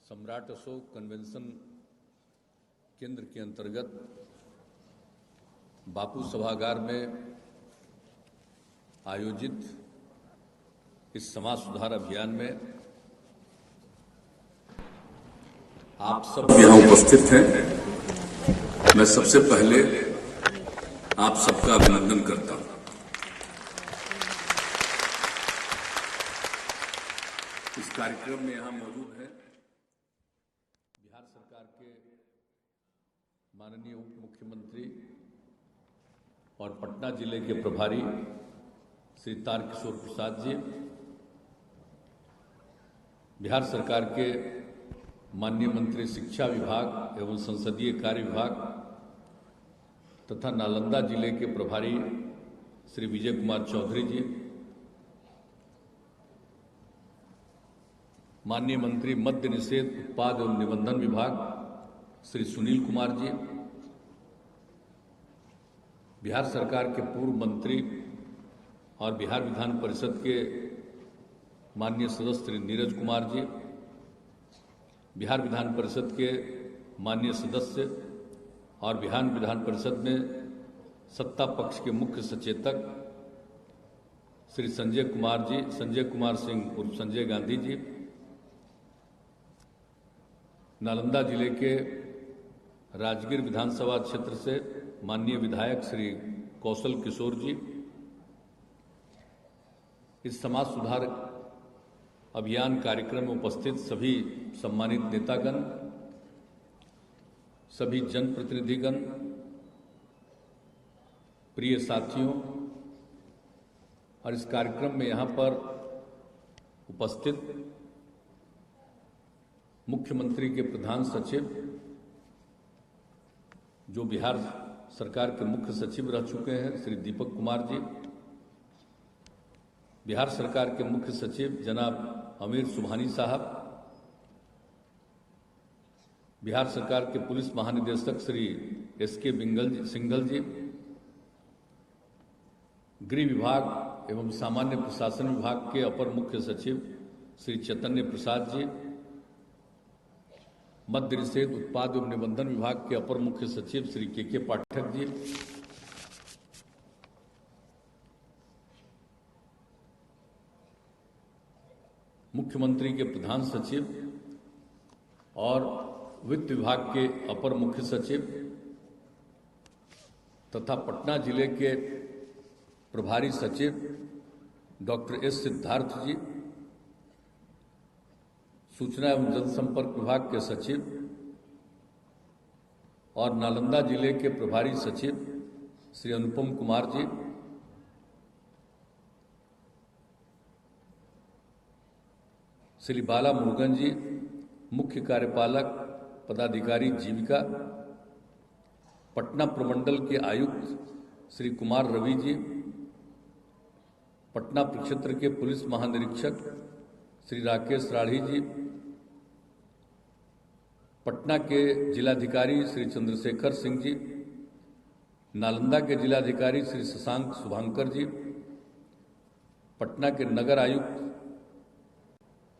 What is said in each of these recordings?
सम्राट अशोक कन्वेंशन केंद्र के अंतर्गत बापू सभागार में आयोजित इस समाज सुधार अभियान में आप सब यहाँ उपस्थित हैं। मैं सबसे पहले आप सबका अभिनंदन करता हूं। इस कार्यक्रम में यहाँ मौजूद है बिहार सरकार के माननीय उप मुख्यमंत्री और पटना जिले के प्रभारी श्री तारकिशोर प्रसाद जी, बिहार सरकार के माननीय मंत्री शिक्षा विभाग एवं संसदीय कार्य विभाग तथा नालंदा जिले के प्रभारी श्री विजय कुमार चौधरी जी, माननीय मंत्री मद्य निषेध उत्पाद एवं निबंधन विभाग श्री सुनील कुमार जी, बिहार सरकार के पूर्व मंत्री और बिहार विधान परिषद के माननीय सदस्य श्री नीरज कुमार जी, बिहार विधान परिषद के माननीय सदस्य और बिहार विधान परिषद में सत्ता पक्ष के मुख्य सचेतक श्री संजय कुमार सिंह उर्फ संजय गांधी जी, नालंदा जिले के राजगीर विधानसभा क्षेत्र से माननीय विधायक श्री कौशल किशोर जी, इस समाज सुधार अभियान कार्यक्रम में उपस्थित सभी सम्मानित नेतागण, सभी जनप्रतिनिधिगण, प्रिय साथियों और इस कार्यक्रम में यहाँ पर उपस्थित मुख्यमंत्री के प्रधान सचिव जो बिहार सरकार के मुख्य सचिव रह चुके हैं श्री दीपक कुमार जी, बिहार सरकार के मुख्य सचिव जनाब अमीर सुबहानी साहब, बिहार सरकार के पुलिस महानिदेशक श्री एसके सिंघल जी, गृह विभाग एवं सामान्य प्रशासन विभाग के अपर मुख्य सचिव श्री चैतन्य प्रसाद जी, मद्य निषेध उत्पाद एवं निबंधन विभाग के अपर मुख्य सचिव श्री के पाठक जी, मुख्यमंत्री के प्रधान सचिव और वित्त विभाग के अपर मुख्य सचिव तथा पटना जिले के प्रभारी सचिव डॉक्टर एस सिद्धार्थ जी, सूचना एवं जनसंपर्क विभाग के सचिव और नालंदा जिले के प्रभारी सचिव श्री अनुपम कुमार जी, श्री बाला मुरुगन जी, मुख्य कार्यपालक पदाधिकारी जीविका, पटना प्रमंडल के आयुक्त श्री कुमार रवि जी, पटना प्रक्षेत्र के पुलिस महानिरीक्षक श्री राकेश राठी जी, पटना के जिलाधिकारी श्री चंद्रशेखर सिंह जी, नालंदा के जिलाधिकारी श्री शशांक शुभांकर जी, पटना के नगर आयुक्त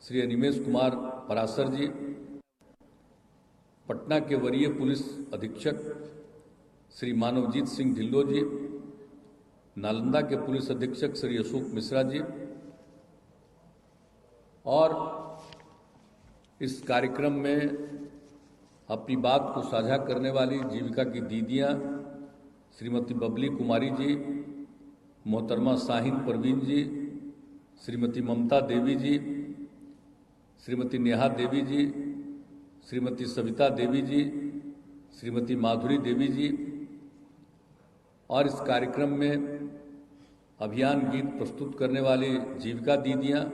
श्री अनिमेश कुमार परासर जी, पटना के वरीय पुलिस अधीक्षक श्री मानवजीत सिंह ढिल्लो जी, नालंदा के पुलिस अधीक्षक श्री अशोक मिश्रा जी और इस कार्यक्रम में अपनी बात को साझा करने वाली जीविका की दीदियां श्रीमती बबली कुमारी जी, मोहतरमा शाहीन परवीन जी, श्रीमती ममता देवी जी, श्रीमती नेहा देवी जी, श्रीमती सविता देवी जी, श्रीमती माधुरी देवी जी और इस कार्यक्रम में अभियान गीत प्रस्तुत करने वाली जीविका दीदियां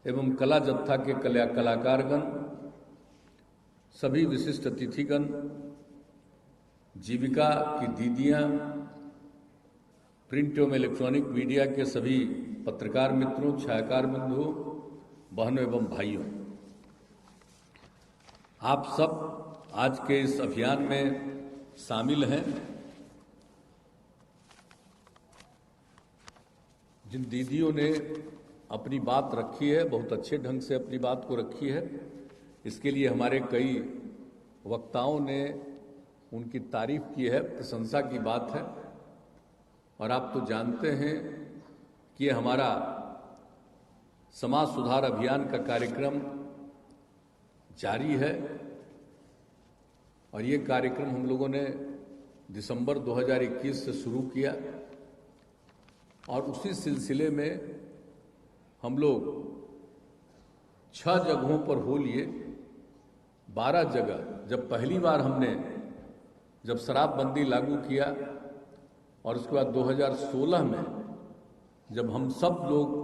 एवं कला जत्था के कलाकारगण, सभी विशिष्ट अतिथिगण, जीविका की दीदियां, प्रिंट एवं इलेक्ट्रॉनिक मीडिया के सभी पत्रकार मित्रों, छायाकार बंधुओं, बहनों एवं भाइयों, आप सब आज के इस अभियान में शामिल हैं। जिन दीदियों ने अपनी बात रखी है, बहुत अच्छे ढंग से अपनी बात को रखी है। इसके लिए हमारे कई वक्ताओं ने उनकी तारीफ की है, प्रशंसा की बात है। और आप तो जानते हैं कि ये हमारा समाज सुधार अभियान का कार्यक्रम जारी है और ये कार्यक्रम हम लोगों ने दिसंबर 2021 से शुरू किया और उसी सिलसिले में हम लोग 6 जगहों पर हो लिए 12 जगह। जब पहली बार हमने जब शराबबंदी लागू किया और उसके बाद 2016 में जब हम सब लोग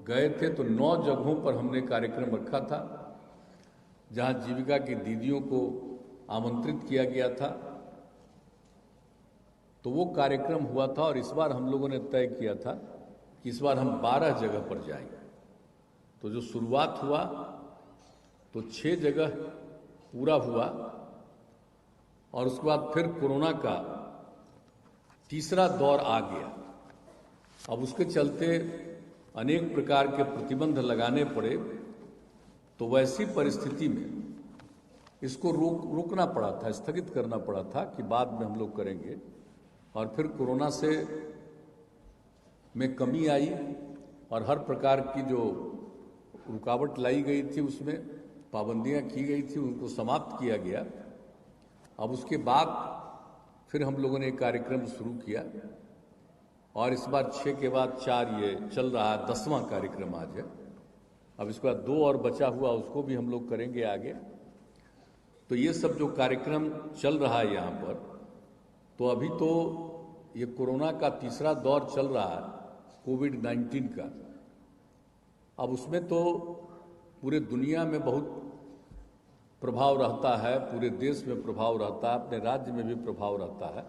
गए थे तो 9 जगहों पर हमने कार्यक्रम रखा था जहां जीविका की दीदियों को आमंत्रित किया गया था। तो वो कार्यक्रम हुआ था और इस बार हम लोगों ने तय किया था कि इस बार हम 12 जगह पर जाएंगे। तो जो शुरुआत हुआ तो 6 जगह पूरा हुआ और उसके बाद फिर कोरोना का तीसरा दौर आ गया। अब उसके चलते अनेक प्रकार के प्रतिबंध लगाने पड़े। तो वैसी परिस्थिति में इसको रोकना पड़ा था, स्थगित करना पड़ा था कि बाद में हम लोग करेंगे। और फिर कोरोना से में कमी आई और हर प्रकार की जो रुकावट लाई गई थी उसमें पाबंदियां की गई थी उनको समाप्त किया गया। अब उसके बाद फिर हम लोगों ने एक कार्यक्रम शुरू किया और इस बार 6 के बाद 4 ये चल रहा है, 10वां कार्यक्रम आज है। अब इसके बाद 2 और बचा हुआ उसको भी हम लोग करेंगे आगे। तो ये सब जो कार्यक्रम चल रहा है यहाँ पर, तो अभी तो ये कोरोना का तीसरा दौर चल रहा है, कोविड-19 का। अब उसमें तो पूरे दुनिया में बहुत प्रभाव रहता है, पूरे देश में प्रभाव रहता है, अपने राज्य में भी प्रभाव रहता है,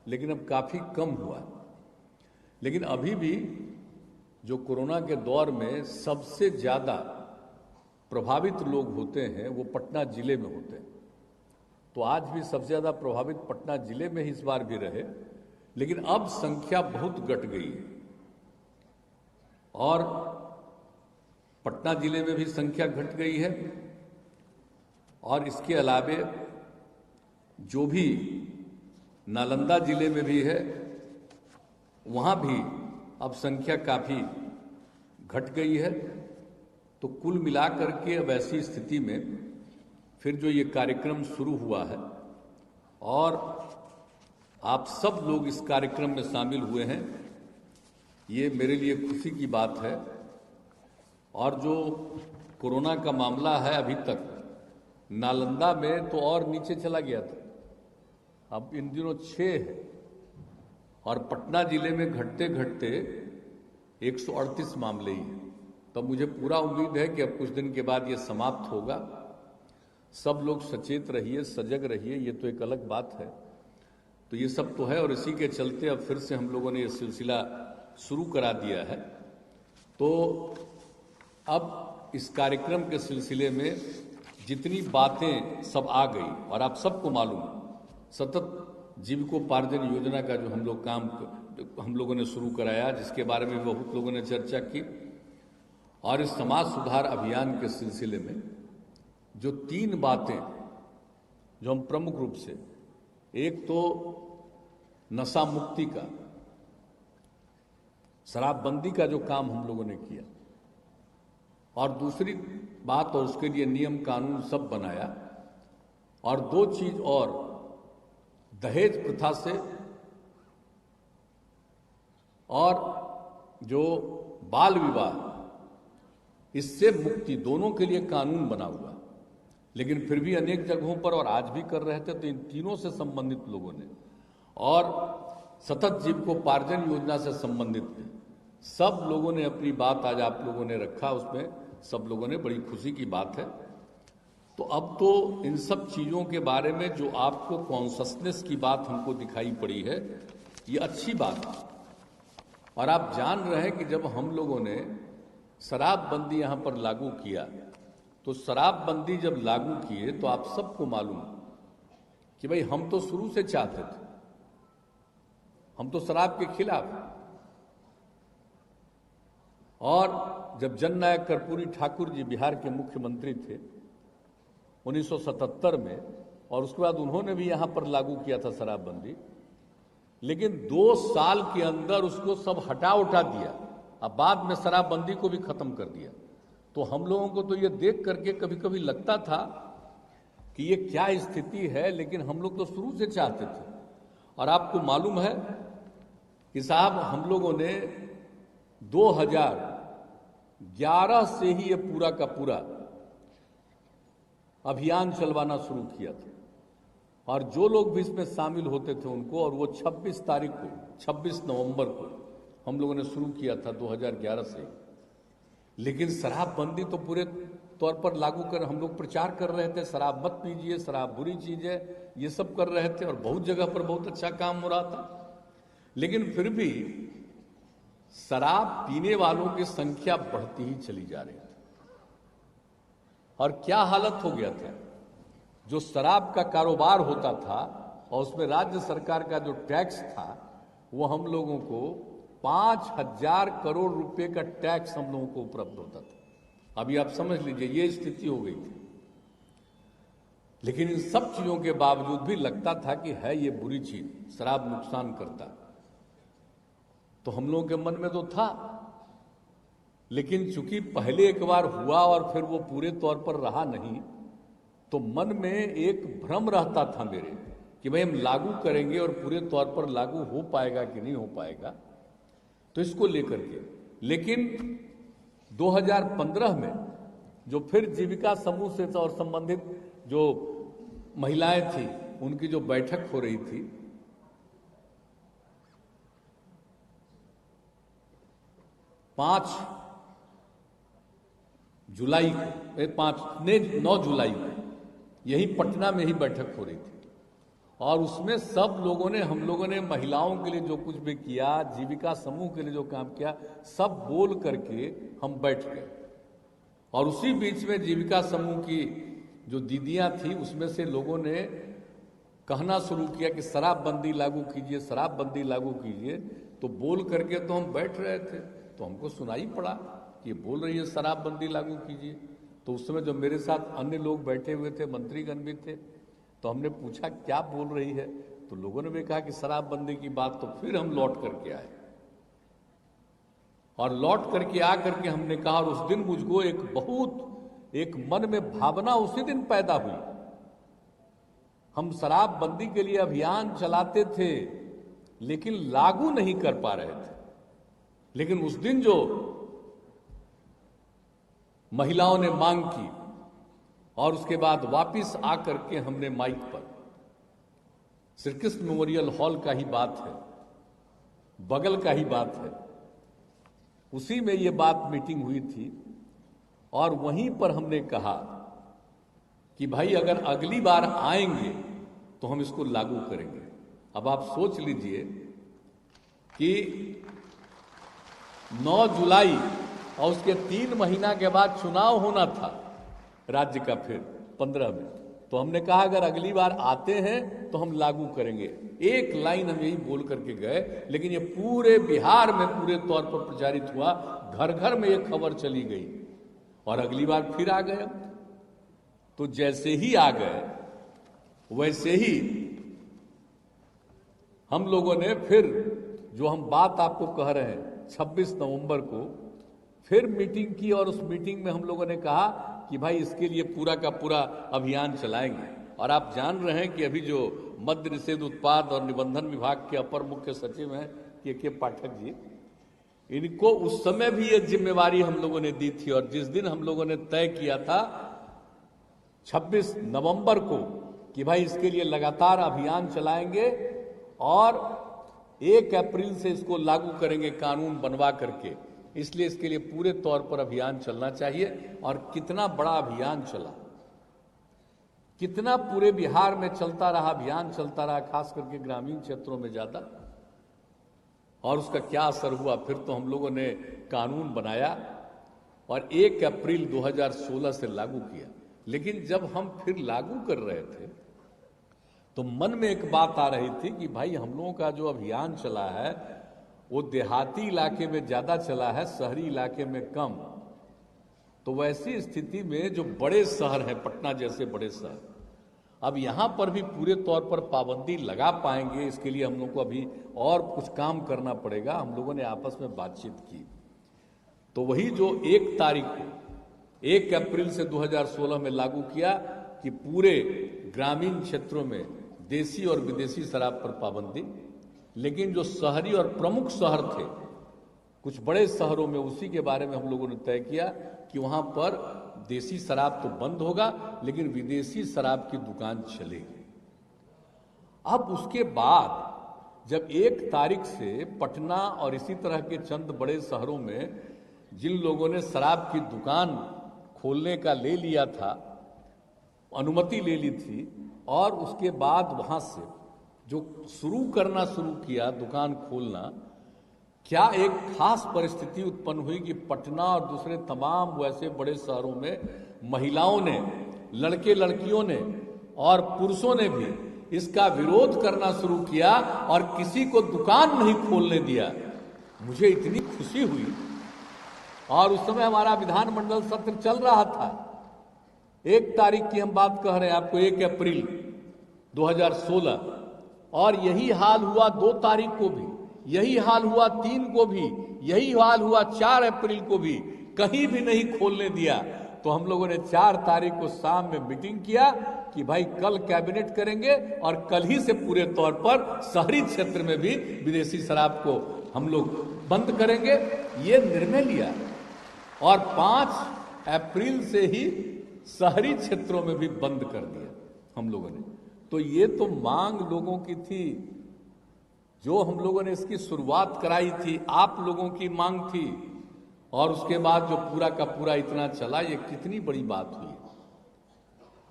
लेकिन अब काफ़ी कम हुआ। लेकिन अभी भी जो कोरोना के दौर में सबसे ज़्यादा प्रभावित लोग होते हैं वो पटना जिले में होते हैं। तो आज भी सबसे ज़्यादा प्रभावित पटना जिले में ही इस बार भी रहे, लेकिन अब संख्या बहुत घट गई है और पटना जिले में भी संख्या घट गई है। और इसके अलावे जो भी नालंदा जिले में भी है वहाँ भी अब संख्या काफ़ी घट गई है। तो कुल मिलाकर के अब ऐसी स्थिति में फिर जो ये कार्यक्रम शुरू हुआ है और आप सब लोग इस कार्यक्रम में शामिल हुए हैं, ये मेरे लिए खुशी की बात है। और जो कोरोना का मामला है अभी तक नालंदा में तो और नीचे चला गया था, अब इन दिनों 6 है और पटना जिले में घटते घटते 138 मामले ही हैं। तो मुझे पूरा उम्मीद है कि अब कुछ दिन के बाद ये समाप्त होगा। सब लोग सचेत रहिए, सजग रहिए, ये तो एक अलग बात है। तो ये सब तो है और इसी के चलते अब फिर से हम लोगों ने ये सिलसिला शुरू करा दिया है। तो अब इस कार्यक्रम के सिलसिले में जितनी बातें सब आ गई और आप सबको मालूम सतत जीविकोपार्जन योजना का जो हम लोगों ने शुरू कराया, जिसके बारे में बहुत लोगों ने चर्चा की। और इस समाज सुधार अभियान के सिलसिले में जो 3 बातें जो हम प्रमुख रूप से, एक तो नशा मुक्ति का, शराबबंदी का जो काम हम लोगों ने किया, और दूसरी बात और उसके लिए नियम कानून सब बनाया। और 2 चीज और, दहेज प्रथा से और जो बाल विवाह, इससे मुक्ति, दोनों के लिए कानून बना हुआ। लेकिन फिर भी अनेक जगहों पर और आज भी कर रहे थे। तो इन तीनों से संबंधित लोगों ने और सतत जीविकोपार्जन योजना से संबंधित सब लोगों ने अपनी बात आज आप लोगों ने रखा, उसमें सब लोगों ने, बड़ी खुशी की बात है। तो अब तो इन सब चीज़ों के बारे में जो आपको कॉन्शसनेस की बात हमको दिखाई पड़ी है, ये अच्छी बात है। और आप जान रहे हैं कि जब हम लोगों ने शराबबंदी यहाँ पर लागू किया, तो शराबबंदी जब लागू किए तो आप सबको मालूम कि भाई हम तो शुरू से चाहते थे, हम तो शराब के खिलाफ। और जब जननायक कर्पूरी ठाकुर जी बिहार के मुख्यमंत्री थे 1977 में, और उसके बाद उन्होंने भी यहाँ पर लागू किया था शराबबंदी, लेकिन 2 साल के अंदर उसको सब हटा उठा दिया। अब बाद में शराबबंदी को भी खत्म कर दिया। तो हम लोगों को तो ये देख करके कभी कभी लगता था कि ये क्या स्थिति है, लेकिन हम लोग तो शुरू से चाहते थे। और आपको मालूम है कि साहब हम लोगों ने 2011 से ही ये पूरा का पूरा अभियान चलवाना शुरू किया था, और जो लोग भी इसमें शामिल होते थे उनको, और वो 26 तारीख को 26 नवंबर को हम लोगों ने शुरू किया था 2011 से। लेकिन शराबबंदी तो पूरे तौर पर लागू कर हम लोग प्रचार कर रहे थे, शराब मत पीजिए, शराब बुरी चीज है, ये सब कर रहे थे, और बहुत जगह पर बहुत अच्छा काम हो रहा था। लेकिन फिर भी शराब पीने वालों की संख्या बढ़ती ही चली जा रही थी। और क्या हालत हो गया था, जो शराब का कारोबार होता था और उसमें राज्य सरकार का जो टैक्स था, वो हम लोगों को 5,000 करोड़ रुपए का टैक्स हम लोगों को उपलब्ध होता था। अभी आप समझ लीजिए ये स्थिति हो गई थी। लेकिन इन सब चीजों के बावजूद भी लगता था कि है ये बुरी चीज, शराब नुकसान करता, तो हम लोगों के मन में तो था। लेकिन चूंकि पहले एक बार हुआ और फिर वो पूरे तौर पर रहा नहीं, तो मन में एक भ्रम रहता था मेरे कि भाई हम लागू करेंगे और पूरे तौर पर लागू हो पाएगा कि नहीं हो पाएगा, तो इसको लेकर के। लेकिन 2015 में जो फिर जीविका समूह से और संबंधित जो महिलाएं थी, उनकी जो बैठक हो रही थी, 5 जुलाई को 9 जुलाई को यही पटना में ही बैठक हो रही थी। और उसमें सब लोगों ने, हम लोगों ने महिलाओं के लिए जो कुछ भी किया, जीविका समूह के लिए जो काम किया, सब बोल करके हम बैठ गए। और उसी बीच में जीविका समूह की जो दीदियां थी, उसमें से लोगों ने कहना शुरू किया कि शराबबंदी लागू कीजिए, शराबबंदी लागू कीजिए। तो बोल करके तो हम बैठ रहे थे, तो हमको सुनाई पड़ा कि बोल रही है शराबबंदी लागू कीजिए। तो उस समय जो मेरे साथ अन्य लोग बैठे हुए थे, मंत्रीगण भी थे, तो हमने पूछा क्या बोल रही है, तो लोगों ने भी कहा कि शराबबंदी की बात। तो फिर हम लौट करके आए, और लौट करके आ करके हमने कहा, और उस दिन मुझको एक मन में भावना उसी दिन पैदा हुई। हम शराबबंदी के लिए अभियान चलाते थे, लेकिन लागू नहीं कर पा रहे थे। लेकिन उस दिन जो महिलाओं ने मांग की, और उसके बाद वापिस आकर के हमने माइक पर, श्री कृष्ण मेमोरियल हॉल का ही बात है, बगल का ही बात है, उसी में ये बात मीटिंग हुई थी। और वहीं पर हमने कहा कि भाई अगर अगली बार आएंगे तो हम इसको लागू करेंगे। अब आप सोच लीजिए कि 9 जुलाई और उसके 3 महीना के बाद चुनाव होना था राज्य का, फिर 15 में। तो हमने कहा अगर अगली बार आते हैं तो हम लागू करेंगे। एक लाइन हम यही बोल करके गए, लेकिन ये पूरे बिहार में पूरे तौर पर प्रचारित हुआ, घर घर में ये खबर चली गई, और अगली बार फिर आ गए। तो जैसे ही आ गए वैसे ही हम लोगों ने फिर जो हम बात आपको कह रहे हैं 26 नवंबर को फिर मीटिंग की, और उस मीटिंग में हम लोगों ने कहा कि भाई इसके लिए पूरा का पूरा अभियान चलाएंगे। और आप जान रहे हैं कि अभी जो मद्य निषेध उत्पाद और निबंधन विभाग के अपर मुख्य सचिव हैं के पाठक जी, इनको उस समय भी ये जिम्मेवारी हम लोगों ने दी थी। और जिस दिन हम लोगों ने तय किया था 26 नवंबर को कि भाई इसके लिए लगातार अभियान चलाएंगे और 1 अप्रैल से इसको लागू करेंगे कानून बनवा करके, इसलिए इसके लिए पूरे तौर पर अभियान चलना चाहिए। और कितना बड़ा अभियान चला, कितना पूरे बिहार में चलता रहा, अभियान चलता रहा, खास करके ग्रामीण क्षेत्रों में ज्यादा। और उसका क्या असर हुआ, फिर तो हम लोगों ने कानून बनाया और 1 अप्रैल 2016 से लागू किया। लेकिन जब हम फिर लागू कर रहे थे तो मन में एक बात आ रही थी कि भाई हम लोगों का जो अभियान चला है वो देहाती इलाके में ज्यादा चला है, शहरी इलाके में कम। तो वैसी स्थिति में जो बड़े शहर हैं, पटना जैसे बड़े शहर, अब यहाँ पर भी पूरे तौर पर पाबंदी लगा पाएंगे, इसके लिए हम लोग को अभी और कुछ काम करना पड़ेगा। हम लोगों ने आपस में बातचीत की, तो वही जो 1 तारीख को 1 अप्रैल से 2016 में लागू किया कि पूरे ग्रामीण क्षेत्रों में देसी और विदेशी शराब पर पाबंदी, लेकिन जो शहरी और प्रमुख शहर थे, कुछ बड़े शहरों में, उसी के बारे में हम लोगों ने तय किया कि वहां पर देसी शराब तो बंद होगा, लेकिन विदेशी शराब की दुकान चलेगी। अब उसके बाद जब 1 तारीख से पटना और इसी तरह के चंद बड़े शहरों में जिन लोगों ने शराब की दुकान खोलने का ले लिया था, अनुमति ले ली थी, और उसके बाद वहां से जो शुरू किया दुकान खोलना, क्या एक खास परिस्थिति उत्पन्न हुई कि पटना और दूसरे तमाम वैसे बड़े शहरों में महिलाओं ने, लड़के लड़कियों ने और पुरुषों ने भी इसका विरोध करना शुरू किया और किसी को दुकान नहीं खोलने दिया। मुझे इतनी खुशी हुई, और उस समय हमारा विधानमंडल सत्र चल रहा था। 1 तारीख की हम बात कह रहे हैं आपको, 1 अप्रैल 2016, और यही हाल हुआ 2 तारीख को भी, यही हाल हुआ 3 को भी, यही हाल हुआ 4 अप्रैल को भी, कहीं भी नहीं खोलने दिया। तो हम लोगों ने 4 तारीख को शाम में मीटिंग किया कि भाई कल कैबिनेट करेंगे और कल ही से पूरे तौर पर शहरी क्षेत्र में भी विदेशी शराब को हम लोग बंद करेंगे, ये निर्णय लिया। और 5 अप्रैल से ही शहरी क्षेत्रों में भी बंद कर दिया हम लोगों ने। तो ये तो मांग लोगों की थी, जो हम लोगों ने इसकी शुरुआत कराई थी, आप लोगों की मांग थी, और उसके बाद जो पूरा का पूरा इतना चला, ये कितनी बड़ी बात हुई।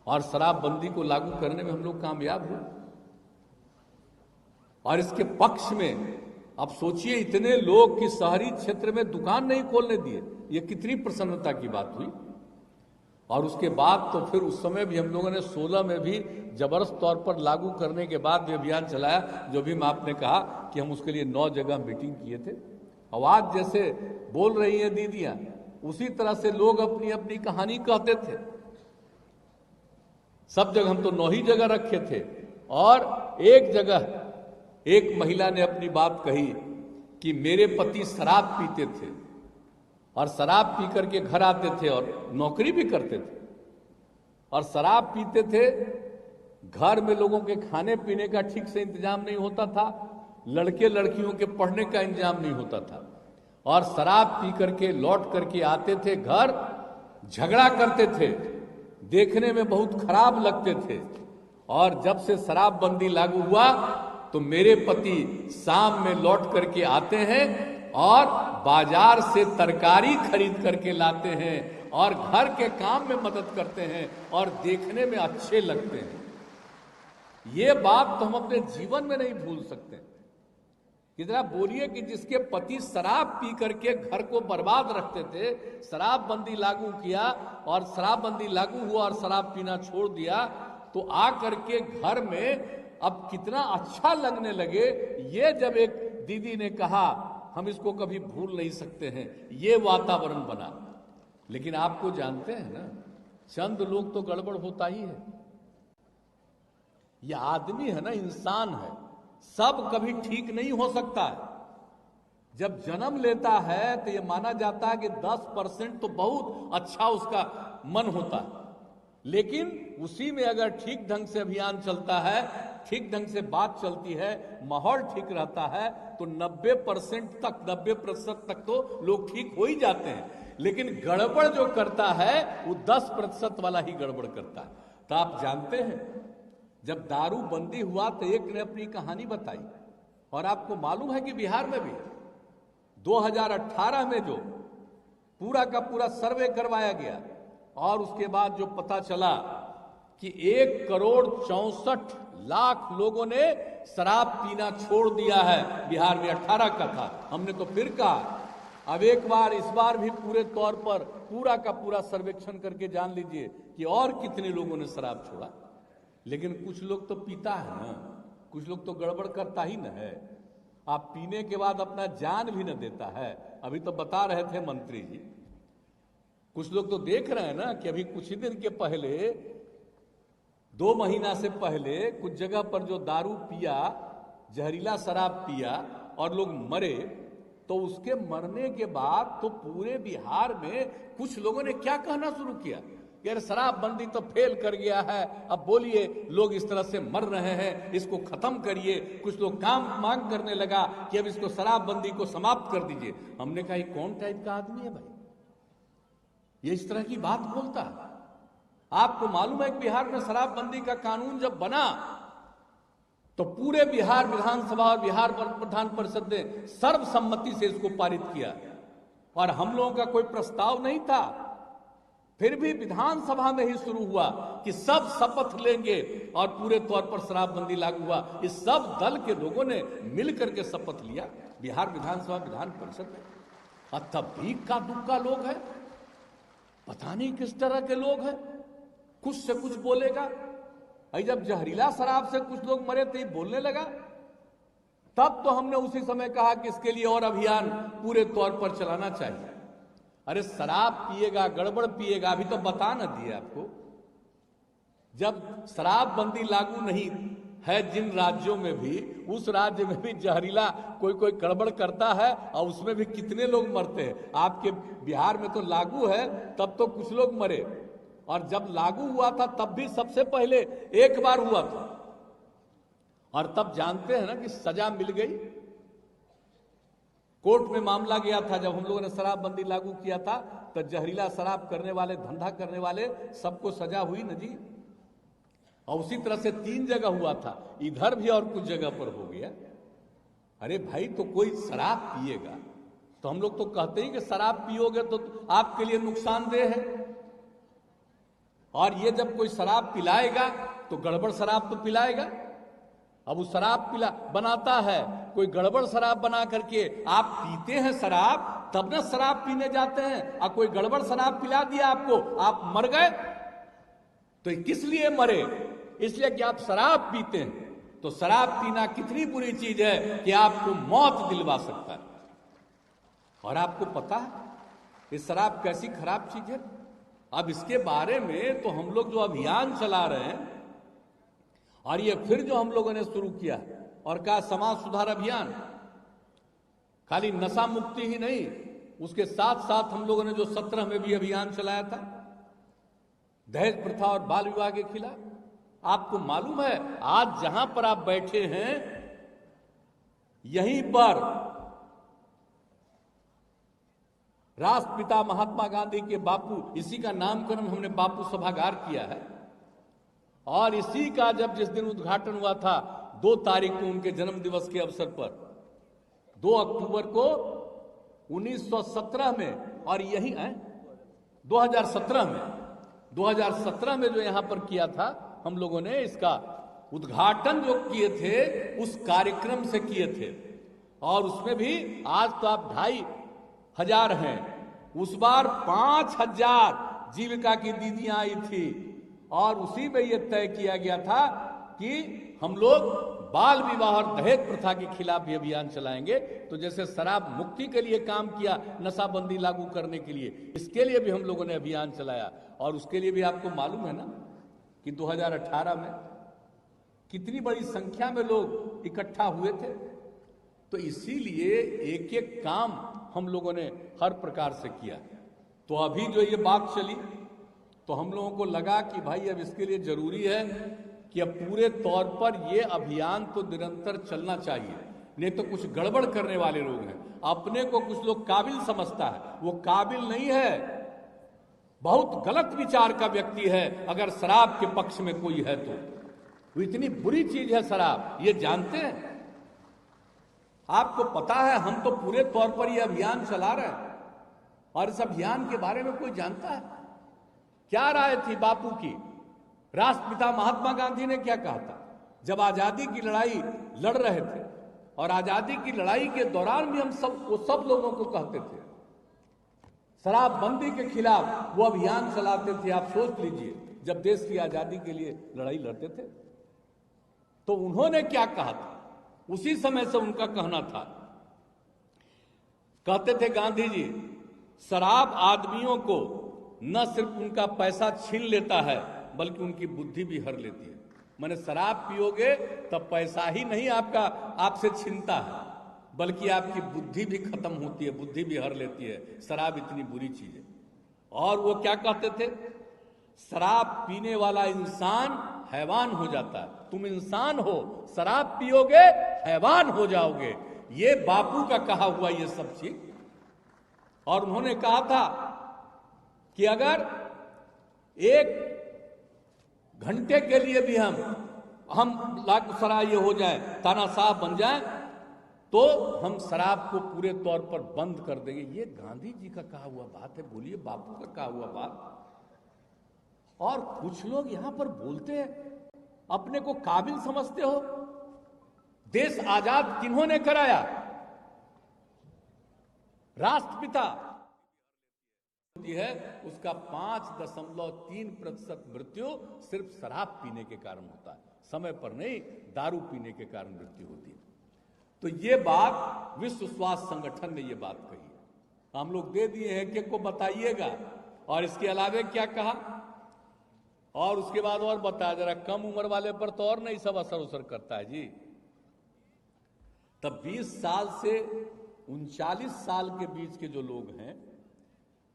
और शराबबंदी को लागू करने में हम लोग कामयाब हुए। और इसके पक्ष में अब सोचिए, इतने लोग कि शहरी क्षेत्र में दुकान नहीं खोलने दिए, ये कितनी प्रसन्नता की बात हुई। और उसके बाद तो फिर उस समय भी हम लोगों ने 16 में भी जबरदस्त तौर पर लागू करने के बाद भी अभियान चलाया, जो भी आपने कहा कि हम उसके लिए 9 जगह मीटिंग किए थे। आवाज जैसे बोल रही है दीदियां, उसी तरह से लोग अपनी अपनी कहानी कहते थे। सब जगह हम तो 9 ही जगह रखे थे, और एक जगह एक महिला ने अपनी बात कही कि मेरे पति शराब पीते थे और शराब पी करके घर आते थे और नौकरी भी करते थे, और शराब पीते थे, घर में लोगों के खाने पीने का ठीक से इंतजाम नहीं होता था, लड़के लड़कियों के पढ़ने का इंतजाम नहीं होता था, और शराब पी करके लौट करके आते थे घर, झगड़ा करते थे, देखने में बहुत खराब लगते थे। और जब से शराबबंदी लागू हुआ तो मेरे पति शाम में लौट करके आते हैं और बाजार से तरकारी खरीद करके लाते हैं और घर के काम में मदद करते हैं और देखने में अच्छे लगते हैं। ये बात तो हम अपने जीवन में नहीं भूल सकते। कितना बोलिए कि जिसके पति शराब पी करके घर को बर्बाद रखते थे, शराबबंदी लागू किया और शराबबंदी लागू हुआ और शराब पीना छोड़ दिया, तो आ करके घर में अब कितना अच्छा लगने लगे। ये जब एक दीदी ने कहा, हम इसको कभी भूल नहीं सकते हैं, ये वातावरण बना। लेकिन आपको जानते हैं ना, चंद लोग तो गड़बड़ होता ही है। यह आदमी है ना, इंसान है, सब कभी ठीक नहीं हो सकता है। जब जन्म लेता है तो यह माना जाता है कि 10% तो बहुत अच्छा उसका मन होता है, लेकिन उसी में अगर ठीक ढंग से अभियान चलता है, ठीक ढंग से बात चलती है, माहौल ठीक रहता है, तो 90% तक तो लोग ठीक हो ही जाते हैं। लेकिन गड़बड़ जो करता है वो 10% वाला ही गड़बड़ करता है। तो आप जानते हैं, जब दारू बंदी हुआ तो एक ने अपनी कहानी बताई, और आपको मालूम है कि बिहार में भी 2018 में जो पूरा का पूरा सर्वे करवाया गया और उसके बाद जो पता चला कि 1,64,00,000 लोगों ने शराब पीना छोड़ दिया है बिहार में। 18 का था, हमने तो फिर कहा अब एक बार इस बार भी पूरे तौर पर पूरा का पूरा सर्वेक्षण करके जान लीजिए कि और कितने लोगों ने शराब छोड़ा। लेकिन कुछ लोग तो पीता है ना, कुछ लोग तो गड़बड़ करता ही न है। आप पीने के बाद अपना जान भी न देता है। अभी तो बता रहे थे मंत्री जी कुछ लोग तो देख रहे हैं ना कि अभी कुछ ही दिन के पहले, 2 महीना से पहले कुछ जगह पर जो दारू पिया, जहरीला शराब पिया और लोग मरे, तो उसके मरने के बाद तो पूरे बिहार में कुछ लोगों ने क्या कहना शुरू किया कि अरे शराबबंदी तो फेल कर गया है, अब बोलिए लोग इस तरह से मर रहे हैं, इसको खत्म करिए। कुछ लोग काम मांग करने लगा कि अब इसको शराबबंदी को समाप्त कर दीजिए। हमने कहा ये कौन टाइप का आदमी है भाई, ये इस तरह की बात बोलता है? आपको मालूम है कि बिहार में शराबबंदी का कानून जब बना तो पूरे बिहार विधानसभा और बिहार विधान परिषद ने सर्वसम्मति से इसको पारित किया और हम लोगों का कोई प्रस्ताव नहीं था। फिर भी विधानसभा में ही शुरू हुआ कि सब शपथ लेंगे और पूरे तौर पर शराबबंदी लागू हुआ। इस सब दल के लोगों ने मिलकर के शपथ लिया बिहार विधानसभा विधान परिषद में। और तब भी का दुक्का लोग हैं, पता नहीं किस तरह के लोग हैं, कुछ से कुछ बोलेगा। जब जहरीला शराब से कुछ लोग मरे तो ये बोलने लगा, तब तो हमने उसी समय कहा कि इसके लिए और अभियान पूरे तौर पर चलाना चाहिए। अरे शराब पिएगा, गड़बड़ पिएगा, अभी तो बता न दिए आपको, जब शराबबंदी लागू नहीं है जिन राज्यों में भी, उस राज्य में भी जहरीला कोई गड़बड़ करता है और उसमें भी कितने लोग मरते हैं। आपके बिहार में तो लागू है, तब तो कुछ लोग मरे, और जब लागू हुआ था तब भी सबसे पहले एक बार हुआ था, और तब जानते हैं ना कि सजा मिल गई। कोर्ट में मामला गया था जब हम लोगों ने शराबबंदी लागू किया था, तो जहरीला शराब करने वाले, धंधा करने वाले सबको सजा हुई न जी। और उसी तरह से 3 जगह हुआ था, इधर भी और कुछ जगह पर हो गया। अरे भाई, तो कोई शराब पिएगा तो हम लोग तो कहते ही कि शराब पियोगे तो आपके लिए नुकसानदेह है, और ये जब कोई शराब पिलाएगा तो गड़बड़ शराब तो पिलाएगा। अब वो शराब बनाता है, कोई गड़बड़ शराब बना करके आप पीते हैं शराब, तब ना शराब पीने जाते हैं, और कोई गड़बड़ शराब पिला दिया आपको, आप मर गए। तो किस लिए मरे? इसलिए कि आप शराब पीते हैं। तो शराब पीना कितनी बुरी चीज है कि आपको मौत दिलवा सकता है। और आपको पता है ये शराब कैसी खराब चीज है। अब इसके बारे में तो हम लोग जो अभियान चला रहे हैं, और ये फिर जो हम लोगों ने शुरू किया और कहा समाज सुधार अभियान, खाली नशा मुक्ति ही नहीं, उसके साथ साथ हम लोगों ने जो 17 में भी अभियान चलाया था दहेज प्रथा और बाल विवाह के खिलाफ। आपको मालूम है आज जहां पर आप बैठे हैं, यहीं पर राष्ट्रपिता महात्मा गांधी के बापू, इसी का नामकरण हमने बापू सभागार किया है, और इसी का जब जिस दिन उद्घाटन हुआ था 2 तारीख को उनके जन्म दिवस के अवसर पर, 2 अक्टूबर को 1917 में, और यही है 2017 में जो यहां पर किया था हम लोगों ने, इसका उद्घाटन जो किए थे उस कार्यक्रम से किए थे। और उसमें भी आज तो आप 2,500 हैं, उस बार 5,000 जीविका की दीदियां आई थी, और उसी में यह तय किया गया था कि हम लोग बाल विवाह और दहेज प्रथा के खिलाफ भी अभियान चलाएंगे। तो जैसे शराब मुक्ति के लिए काम किया, नशाबंदी लागू करने के लिए, इसके लिए भी हम लोगों ने अभियान चलाया। और उसके लिए भी आपको मालूम है ना कि 2018 में कितनी बड़ी संख्या में लोग इकट्ठा हुए थे। तो इसीलिए एक एक काम हम लोगों ने हर प्रकार से किया। तो अभी जो ये बात चली, तो हम लोगों को लगा कि भाई अब इसके लिए जरूरी है कि अब पूरे तौर पर ये अभियान तो निरंतर चलना चाहिए, नहीं तो कुछ गड़बड़ करने वाले लोग हैं। अपने को कुछ लोग काबिल समझता है, वो काबिल नहीं है, बहुत गलत विचार का व्यक्ति है। अगर शराब के पक्ष में कोई है तो वो इतनी बुरी चीज है शराब, ये जानते हैं? आपको पता है हम तो पूरे तौर पर ये अभियान चला रहे हैं, और इस अभियान के बारे में कोई जानता है? क्या राय थी बापू की? राष्ट्रपिता महात्मा गांधी ने क्या कहा था जब आजादी की लड़ाई लड़ रहे थे? और आजादी की लड़ाई के दौरान भी हम सब लोगों को कहते थे शराबबंदी के खिलाफ वो अभियान चलाते थे। आप सोच लीजिए, जब देश की आजादी के लिए लड़ाई लड़ते थे तो उन्होंने क्या कहा था? उसी समय से उनका कहना था, कहते थे गांधी जी, शराब आदमियों को न सिर्फ उनका पैसा छीन लेता है बल्कि उनकी बुद्धि भी हर लेती है। माने शराब पियोगे तब पैसा ही नहीं आपका आपसे छीनता है, बल्कि आपकी बुद्धि भी खत्म होती है, बुद्धि भी हर लेती है। शराब इतनी बुरी चीज है। और वो क्या कहते थे, शराब पीने वाला इंसान हैवान हो जाता है। तुम इंसान हो, शराब पियोगे हैवान हो जाओगे। ये बापू का कहा हुआ ये सब चीज। और उन्होंने कहा था कि अगर एक घंटे के लिए भी हम लाख सराय ये हो जाए, तानाशाह बन जाए, तो हम शराब को पूरे तौर पर बंद कर देंगे। ये गांधी जी का कहा हुआ बात है। बोलिए, बापू का कहा हुआ बात। और कुछ लोग यहां पर बोलते हैं, अपने को काबिल समझते हो। देश आजाद किन्होंने कराया? राष्ट्रपिता है, उसका 5.3% मृत्यु सिर्फ शराब पीने के कारण होता है, समय पर नहीं, दारू पीने के कारण मृत्यु होती है। तो ये बात विश्व स्वास्थ्य संगठन ने ये बात कही है। हम लोग दे दिए हैं कि को बताइएगा। और इसके अलावे क्या कहा, और उसके बाद और बताया, जरा कम उम्र वाले पर तो और नहीं सब असर करता है जी। तब 20 साल से 39 साल के बीच के जो लोग हैं,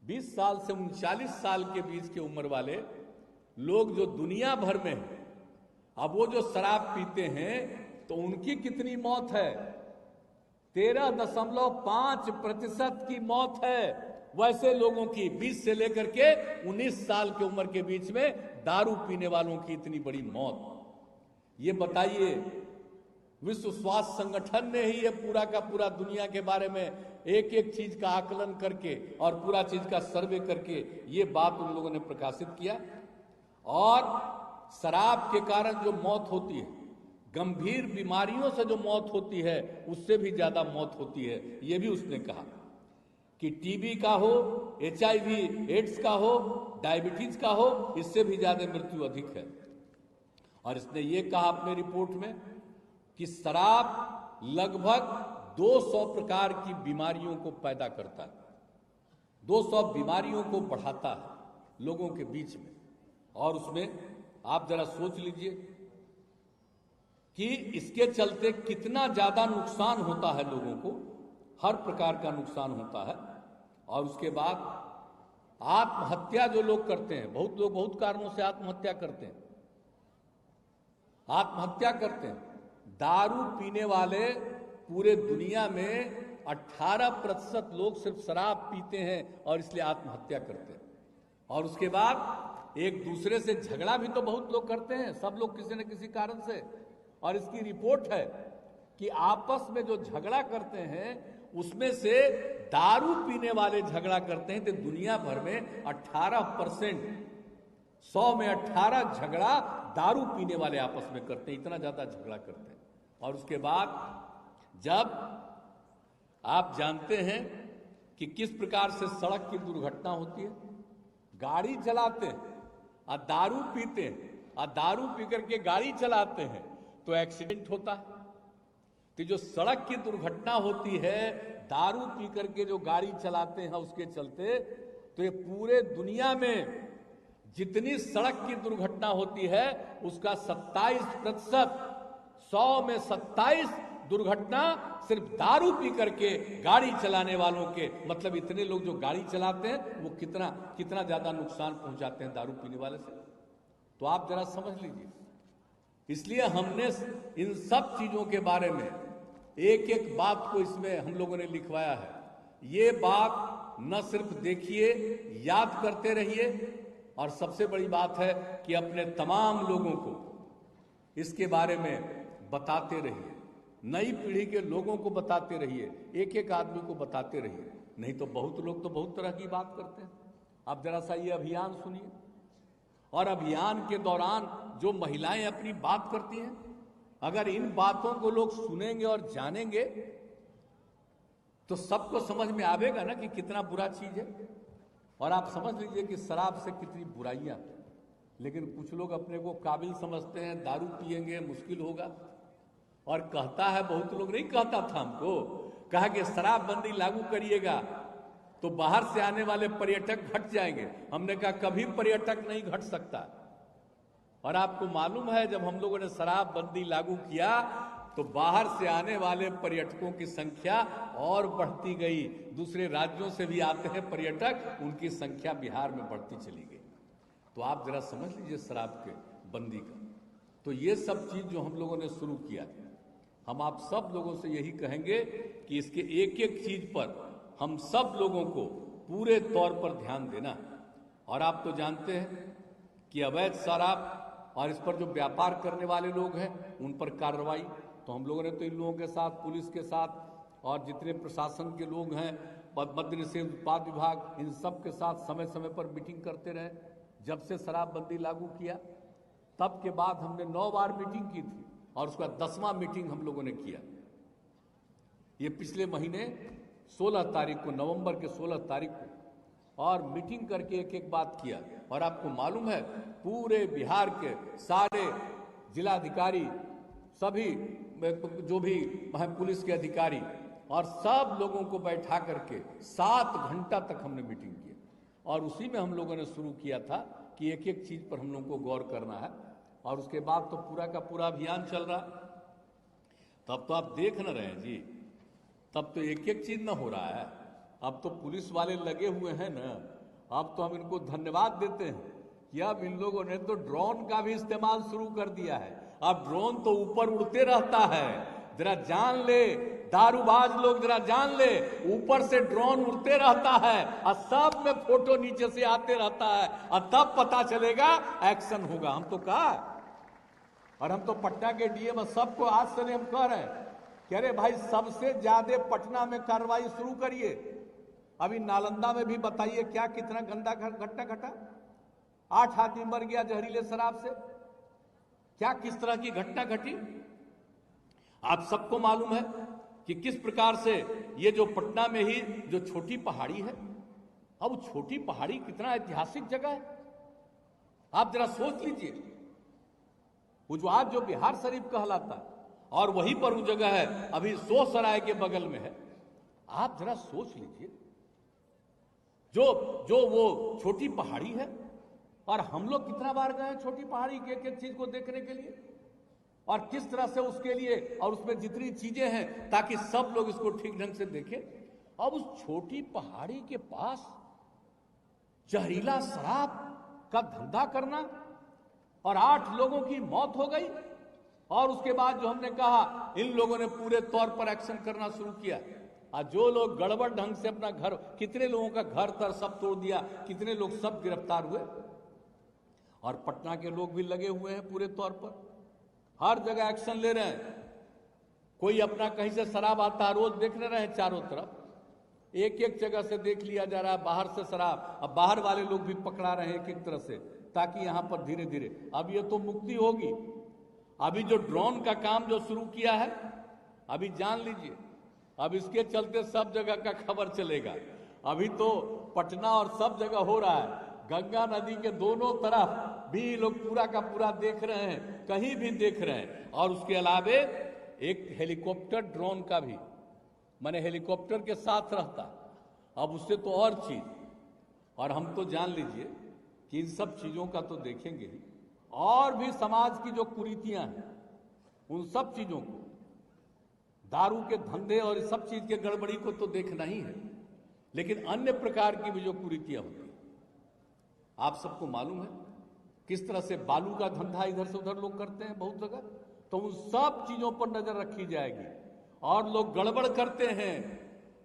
20 साल से 39 साल के बीच के उम्र वाले लोग जो दुनिया भर में हैं, अब वो जो शराब पीते हैं तो उनकी कितनी मौत है? 13.5% की मौत है वैसे लोगों की। 20 से लेकर के 19 साल की उम्र के बीच में दारू पीने वालों की इतनी बड़ी मौत। ये बताइए, विश्व स्वास्थ्य संगठन ने ही ये पूरा का पूरा दुनिया के बारे में एक एक चीज का आकलन करके और पूरा चीज का सर्वे करके ये बात उन लोगों ने प्रकाशित किया। और शराब के कारण जो मौत होती है, गंभीर बीमारियों से जो मौत होती है, उससे भी ज्यादा मौत होती है। ये भी उसने कहा कि टीबी का हो, HIV एड्स का हो, डायबिटीज का हो, इससे भी ज्यादा मृत्यु अधिक है। और इसने ये कहा अपने रिपोर्ट में कि शराब लगभग 200 प्रकार की बीमारियों को पैदा करता है, 200 बीमारियों को बढ़ाता है लोगों के बीच में। और उसमें आप जरा सोच लीजिए कि इसके चलते कितना ज्यादा नुकसान होता है लोगों को, हर प्रकार का नुकसान होता है। और उसके बाद आत्महत्या जो लोग करते हैं, बहुत लोग बहुत कारणों से आत्महत्या करते हैं, आत्महत्या करते हैं। दारू पीने वाले पूरे दुनिया में 18% लोग सिर्फ शराब पीते हैं और इसलिए आत्महत्या करते हैं। और उसके बाद एक दूसरे से झगड़ा भी तो बहुत लोग करते हैं, सब लोग किसी न किसी कारण से। और इसकी रिपोर्ट है कि आपस में जो झगड़ा करते हैं उसमें से दारू पीने वाले झगड़ा करते हैं तो दुनिया भर में 18%, 100 में 18 झगड़ा दारू पीने वाले आपस में करते हैं, इतना ज्यादा झगड़ा करते हैं। और उसके बाद जब आप जानते हैं कि किस प्रकार से सड़क की दुर्घटना होती है, गाड़ी चलाते हैं और दारू पीते हैं और दारू पी करके गाड़ी चलाते हैं तो एक्सीडेंट होता है। तो जो सड़क की दुर्घटना होती है दारू पी करके जो गाड़ी चलाते हैं उसके चलते, तो ये पूरे दुनिया में जितनी सड़क की दुर्घटना होती है उसका 27%, 100 में 27 दुर्घटना सिर्फ दारू पी करके गाड़ी चलाने वालों के, मतलब इतने लोग जो गाड़ी चलाते हैं वो कितना कितना ज्यादा नुकसान पहुंचाते हैं दारू पीने वाले से, तो आप जरा समझ लीजिए। इसलिए हमने इन सब चीजों के बारे में एक एक बात को इसमें हम लोगों ने लिखवाया है। ये बात न सिर्फ देखिए, याद करते रहिए, और सबसे बड़ी बात है कि अपने तमाम लोगों को इसके बारे में बताते रहिए, नई पीढ़ी के लोगों को बताते रहिए, एक एक आदमी को बताते रहिए। नहीं तो बहुत लोग तो बहुत तरह की बात करते हैं। आप जरा सा ये अभियान सुनिए, और अभियान के दौरान जो महिलाएं अपनी बात करती हैं, अगर इन बातों को लोग सुनेंगे और जानेंगे तो सबको समझ में आवेगा ना कि कितना बुरा चीज है। और आप समझ लीजिए कि शराब से कितनी बुराइयां, लेकिन कुछ लोग अपने को काबिल समझते हैं, दारू पिएंगे मुश्किल होगा। और कहता है, बहुत लोग नहीं कहता था हमको, कहा कि शराबबंदी लागू करिएगा तो बाहर से आने वाले पर्यटक घट जाएंगे। हमने कहा कभी पर्यटक नहीं घट सकता। और आपको मालूम है जब हम लोगों ने शराबबंदी लागू किया तो बाहर से आने वाले पर्यटकों की संख्या और बढ़ती गई। दूसरे राज्यों से भी आते हैं पर्यटक, उनकी संख्या बिहार में बढ़ती चली गई। तो आप जरा समझ लीजिए शराब के बंदी का। तो ये सब चीज जो हम लोगों ने शुरू किया, हम आप सब लोगों से यही कहेंगे कि इसके एक एक चीज पर हम सब लोगों को पूरे तौर पर ध्यान देना। और आप तो जानते हैं कि अवैध शराब और इस पर जो व्यापार करने वाले लोग हैं उन पर कार्रवाई, तो हम लोगों ने तो इन लोगों के साथ, पुलिस के साथ और जितने प्रशासन के लोग हैं, मद्य निषेध उत्पाद विभाग, इन सब के साथ समय समय पर मीटिंग करते रहे। जब से शराबबंदी लागू किया तब के बाद हमने 9 बार मीटिंग की थी और उसका 10वां मीटिंग हम लोगों ने किया। ये पिछले महीने 16 तारीख को, नवंबर के 16 तारीख को, और मीटिंग करके एक एक बात किया। और आपको मालूम है पूरे बिहार के सारे जिलाधिकारी, सभी जो भी पुलिस के अधिकारी और सब लोगों को बैठा करके 7 घंटा तक हमने मीटिंग की। और उसी में हम लोगों ने शुरू किया था कि एक एक चीज पर हम लोगों को गौर करना है। और उसके बाद तो पूरा का पूरा अभियान चल रहा। तब तो आप देख न रहे हैं जी, तब तो एक एक चीज न हो रहा है। अब तो पुलिस वाले लगे हुए हैं ना, अब तो हम इनको धन्यवाद देते हैं कि अब इन लोगों ने तो ड्रोन का भी इस्तेमाल शुरू कर दिया है। अब ड्रोन तो ऊपर उड़ते रहता है, जरा जान ले दारूबाज लोग, जरा जान ले, ऊपर से ड्रोन उड़ते रहता है और सब में फोटो नीचे से आते रहता है और तब पता चलेगा, एक्शन होगा। हम तो कहा, और हम तो पटना के डीएम सबको आज से हम कह रहे हैं कि अरे भाई सबसे ज्यादा पटना में कार्रवाई शुरू करिए। अभी नालंदा में भी बताइए क्या कितना गंदा घटना घटा, 8 आदमी मर गया जहरीले शराब से, क्या किस तरह की घटना घटी। आप सबको मालूम है कि किस प्रकार से ये जो पटना में ही जो छोटी पहाड़ी है, अब छोटी पहाड़ी कितना ऐतिहासिक जगह है। आप जरा सोच लीजिए, वो जो आज जो बिहार शरीफ कहलाता है और वहीं पर वो जगह है अभी सोसराय के बगल में है। आप जरा सोच लीजिए, जो वो छोटी पहाड़ी है, और हम लोग कितना बार गए छोटी पहाड़ी के एक एक चीज को देखने के लिए, और किस तरह से उसके लिए और उसमें जितनी चीजें हैं ताकि सब लोग इसको ठीक ढंग से देखें। अब उस छोटी पहाड़ी के पास जहरीला शराब का धंधा करना और 8 लोगों की मौत हो गई। और उसके बाद जो हमने कहा, इन लोगों ने पूरे तौर पर एक्शन करना शुरू किया। और जो लोग गड़बड़ ढंग से अपना घर, कितने लोगों का घर तर सब तोड़ दिया, कितने लोग सब गिरफ्तार हुए। और पटना के लोग भी लगे हुए हैं पूरे तौर पर, हर जगह एक्शन ले रहे हैं। कोई अपना कहीं से शराब आता है, रोज देख रहे हैं चारों तरफ, एक एक जगह से देख लिया जा रहा है बाहर से शराब। अब बाहर वाले लोग भी पकड़ा रहे हैं एक एक तरह से, ताकि यहां पर धीरे धीरे अब ये तो मुक्ति होगी। अभी जो ड्रोन का काम जो शुरू किया है, अभी जान लीजिए, अब इसके चलते सब जगह का खबर चलेगा। अभी तो पटना और सब जगह हो रहा है, गंगा नदी के दोनों तरफ भी लोग पूरा का पूरा देख रहे हैं, कहीं भी देख रहे हैं। और उसके अलावे एक हेलीकॉप्टर ड्रोन का भी, माने हेलीकॉप्टर के साथ रहता, अब उससे तो और चीज। और हम तो जान लीजिए कि इन सब चीजों का तो देखेंगे ही, और भी समाज की जो कुरीतियां हैं उन सब चीजों को, दारू के धंधे और इस सब चीज के गड़बड़ी को तो देखना ही है, लेकिन अन्य प्रकार की भी जो कुरीतियां होती हैं, आप सबको मालूम है किस तरह से बालू का धंधा इधर से उधर लोग करते हैं बहुत जगह, तो उन सब चीजों पर नजर रखी जाएगी। और लोग गड़बड़ करते हैं,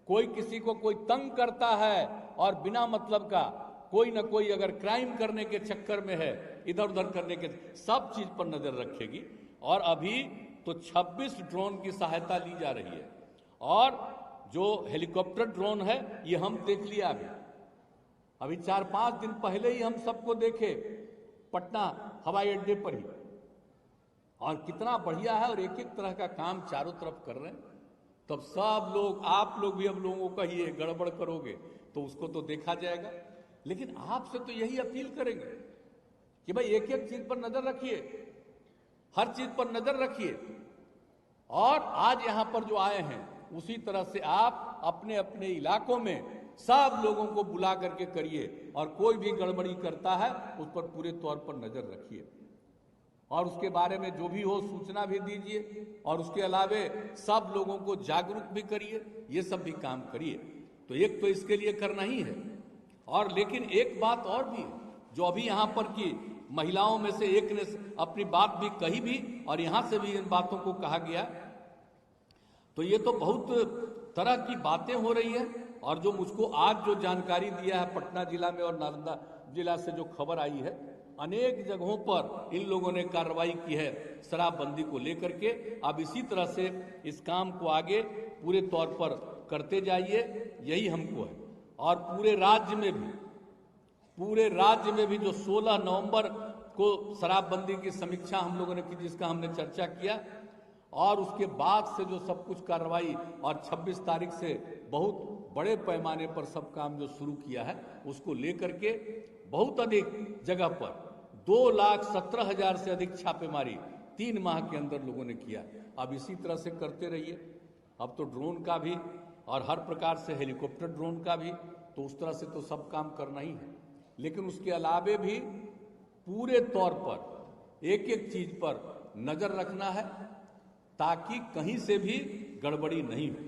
कोई किसी को कोई तंग करता है और बिना मतलब का कोई ना कोई अगर क्राइम करने के चक्कर में है, इधर उधर करने के, सब चीज पर नजर रखेगी। और अभी तो 26 ड्रोन की सहायता ली जा रही है। और जो हेलीकॉप्टर ड्रोन है ये हम देख लिया, अभी 4-5 दिन पहले ही हम सबको देखे पटना हवाई अड्डे पर ही, और कितना बढ़िया है। और एक एक तरह का काम चारों तरफ कर रहे हैं। तब सब लोग, आप लोग भी अब लोगों को कहिए गड़बड़ करोगे तो उसको तो देखा जाएगा। लेकिन आपसे तो यही अपील करेंगे कि भाई एक एक चीज पर नजर रखिए, हर चीज पर नजर रखिए। और आज यहां पर जो आए हैं उसी तरह से आप अपने अपने इलाकों में सब लोगों को बुला करके करिए और कोई भी गड़बड़ी करता है उस पर पूरे तौर पर नजर रखिए और उसके बारे में जो भी हो सूचना भी दीजिए और उसके अलावे सब लोगों को जागरूक भी करिए, ये सब भी काम करिए। तो एक तो इसके लिए करना ही है। और लेकिन एक बात और भी जो अभी यहाँ पर की महिलाओं में से एक ने अपनी बात भी कही भी और यहाँ से भी इन बातों को कहा गया, तो ये तो बहुत तरह की बातें हो रही है। और जो मुझको आज जो जानकारी दिया है पटना जिला में और नालंदा जिला से जो खबर आई है, अनेक जगहों पर इन लोगों ने कार्रवाई की है शराबबंदी को लेकर के। अब इसी तरह से इस काम को आगे पूरे तौर पर करते जाइए, यही हमको है। और पूरे राज्य में भी जो 16 नवंबर को शराबबंदी की समीक्षा हम लोगों ने की, जिसका हमने चर्चा किया, और उसके बाद से जो सब कुछ कार्रवाई और 26 तारीख से बहुत बड़े पैमाने पर सब काम जो शुरू किया है, उसको लेकर के बहुत अधिक जगह पर 2,17,000 से अधिक छापेमारी 3 माह के अंदर लोगों ने किया। अब इसी तरह से करते रहिए। अब तो ड्रोन का भी और हर प्रकार से हेलीकॉप्टर ड्रोन का भी, तो उस तरह से तो सब काम करना ही है। लेकिन उसके अलावे भी पूरे तौर पर एक एक चीज पर नजर रखना है ताकि कहीं से भी गड़बड़ी नहीं हो।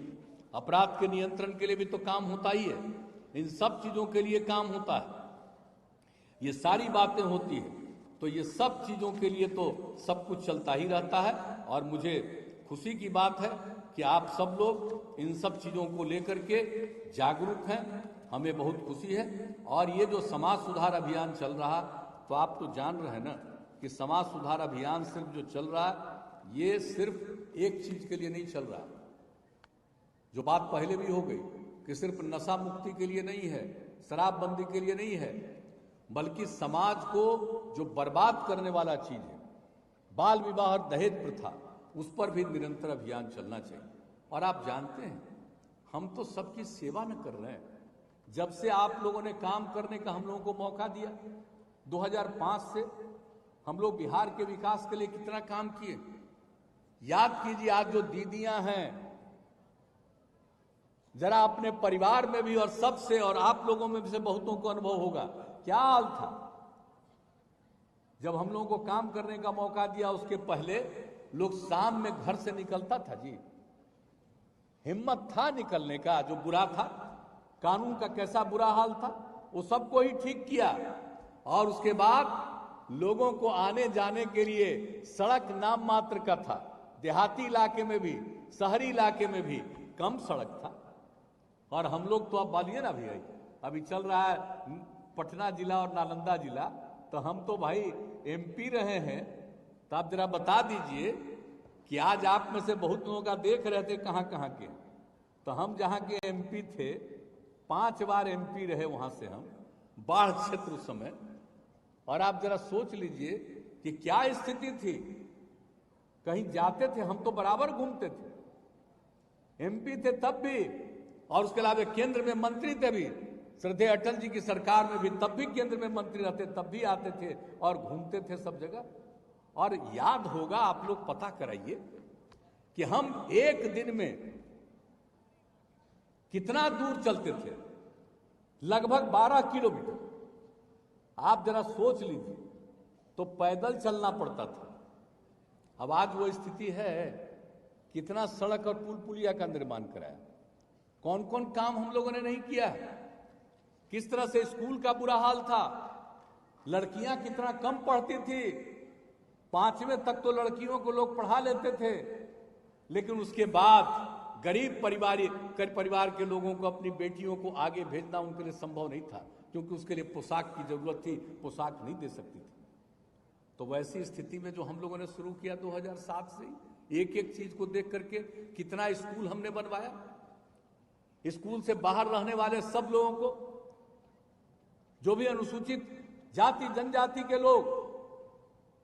अपराध के नियंत्रण के लिए भी तो काम होता ही है, इन सब चीजों के लिए काम होता है, ये सारी बातें होती है। तो ये सब चीजों के लिए तो सब कुछ चलता ही रहता है। और मुझे खुशी की बात है कि आप सब लोग इन सब चीजों को लेकर के जागरूक हैं, हमें बहुत खुशी है। और ये जो समाज सुधार अभियान चल रहा, तो आप तो जान रहे हैं ना कि समाज सुधार अभियान सिर्फ जो चल रहा है, ये सिर्फ एक चीज के लिए नहीं चल रहा, जो बात पहले भी हो गई कि सिर्फ नशा मुक्ति के लिए नहीं है, शराबबंदी के लिए नहीं है, बल्कि समाज को जो बर्बाद करने वाला चीज है, बाल विवाह और दहेज प्रथा, उस पर भी निरंतर अभियान चलना चाहिए। और आप जानते हैं, हम तो सबकी सेवा न कर रहे हैं। जब से आप लोगों ने काम करने का हम लोगों को मौका दिया 2005 से, हम लोग बिहार के विकास के लिए कितना काम किए। याद कीजिए, आज जो दीदियां हैं, जरा अपने परिवार में भी और सबसे, और आप लोगों में भी से बहुतों को अनुभव होगा, क्या हाल था जब हम लोगों को काम करने का मौका दिया। उसके पहले लोग शाम में घर से निकलता था जी, हिम्मत था निकलने का। जो बुरा था, कानून का कैसा बुरा हाल था, वो सबको ही ठीक किया। और उसके बाद लोगों को आने जाने के लिए सड़क नाम मात्र का था। देहाती इलाके में भी, शहरी इलाके में भी कम सड़क था। और हम लोग तो अब बोलिए ना भाई, अभी चल रहा है पटना जिला और नालंदा जिला, तो हम तो भाई एमपी रहे हैं। तो आप जरा बता दीजिए कि आज आप में से बहुत लोगों का देख रहे थे कहाँ कहाँ के, तो हम जहाँ के एमपी थे, 5 बार एमपी रहे, वहां से हम बाढ़ क्षेत्र उस समय। और आप जरा सोच लीजिए कि क्या स्थिति थी। कहीं जाते थे हम तो बराबर घूमते थे, एमपी थे तब भी, और उसके अलावा केंद्र में मंत्री थे भी, श्रद्धेय अटल जी की सरकार में भी तब भी केंद्र में मंत्री रहते, तब भी आते थे और घूमते थे सब जगह। और याद होगा, आप लोग पता कराइए कि हम एक दिन में कितना दूर चलते थे, लगभग 12 किलोमीटर। आप जरा सोच लीजिए, तो पैदल चलना पड़ता था। अब आज वो स्थिति है, कितना सड़क और पुल पुलिया का निर्माण कराया, कौन कौन काम हम लोगों ने नहीं किया, किस तरह से स्कूल का बुरा हाल था, लड़कियां कितना कम पढ़ती थी, 5वीं तक तो लड़कियों को लोग पढ़ा लेते थे। लेकिन उसके बाद गरीब परिवार के लोगों को अपनी बेटियों को आगे भेजना उनके लिए संभव नहीं था, क्योंकि उसके लिए पोशाक की जरूरत थी, पोशाक नहीं दे सकती थी। तो वैसी स्थिति में जो हम लोगों ने शुरू किया 2007 से, एक एक चीज को देख करके कितना स्कूल हमने बनवाया, स्कूल से बाहर रहने वाले सब लोगों को, जो भी अनुसूचित जाति जनजाति के लोग,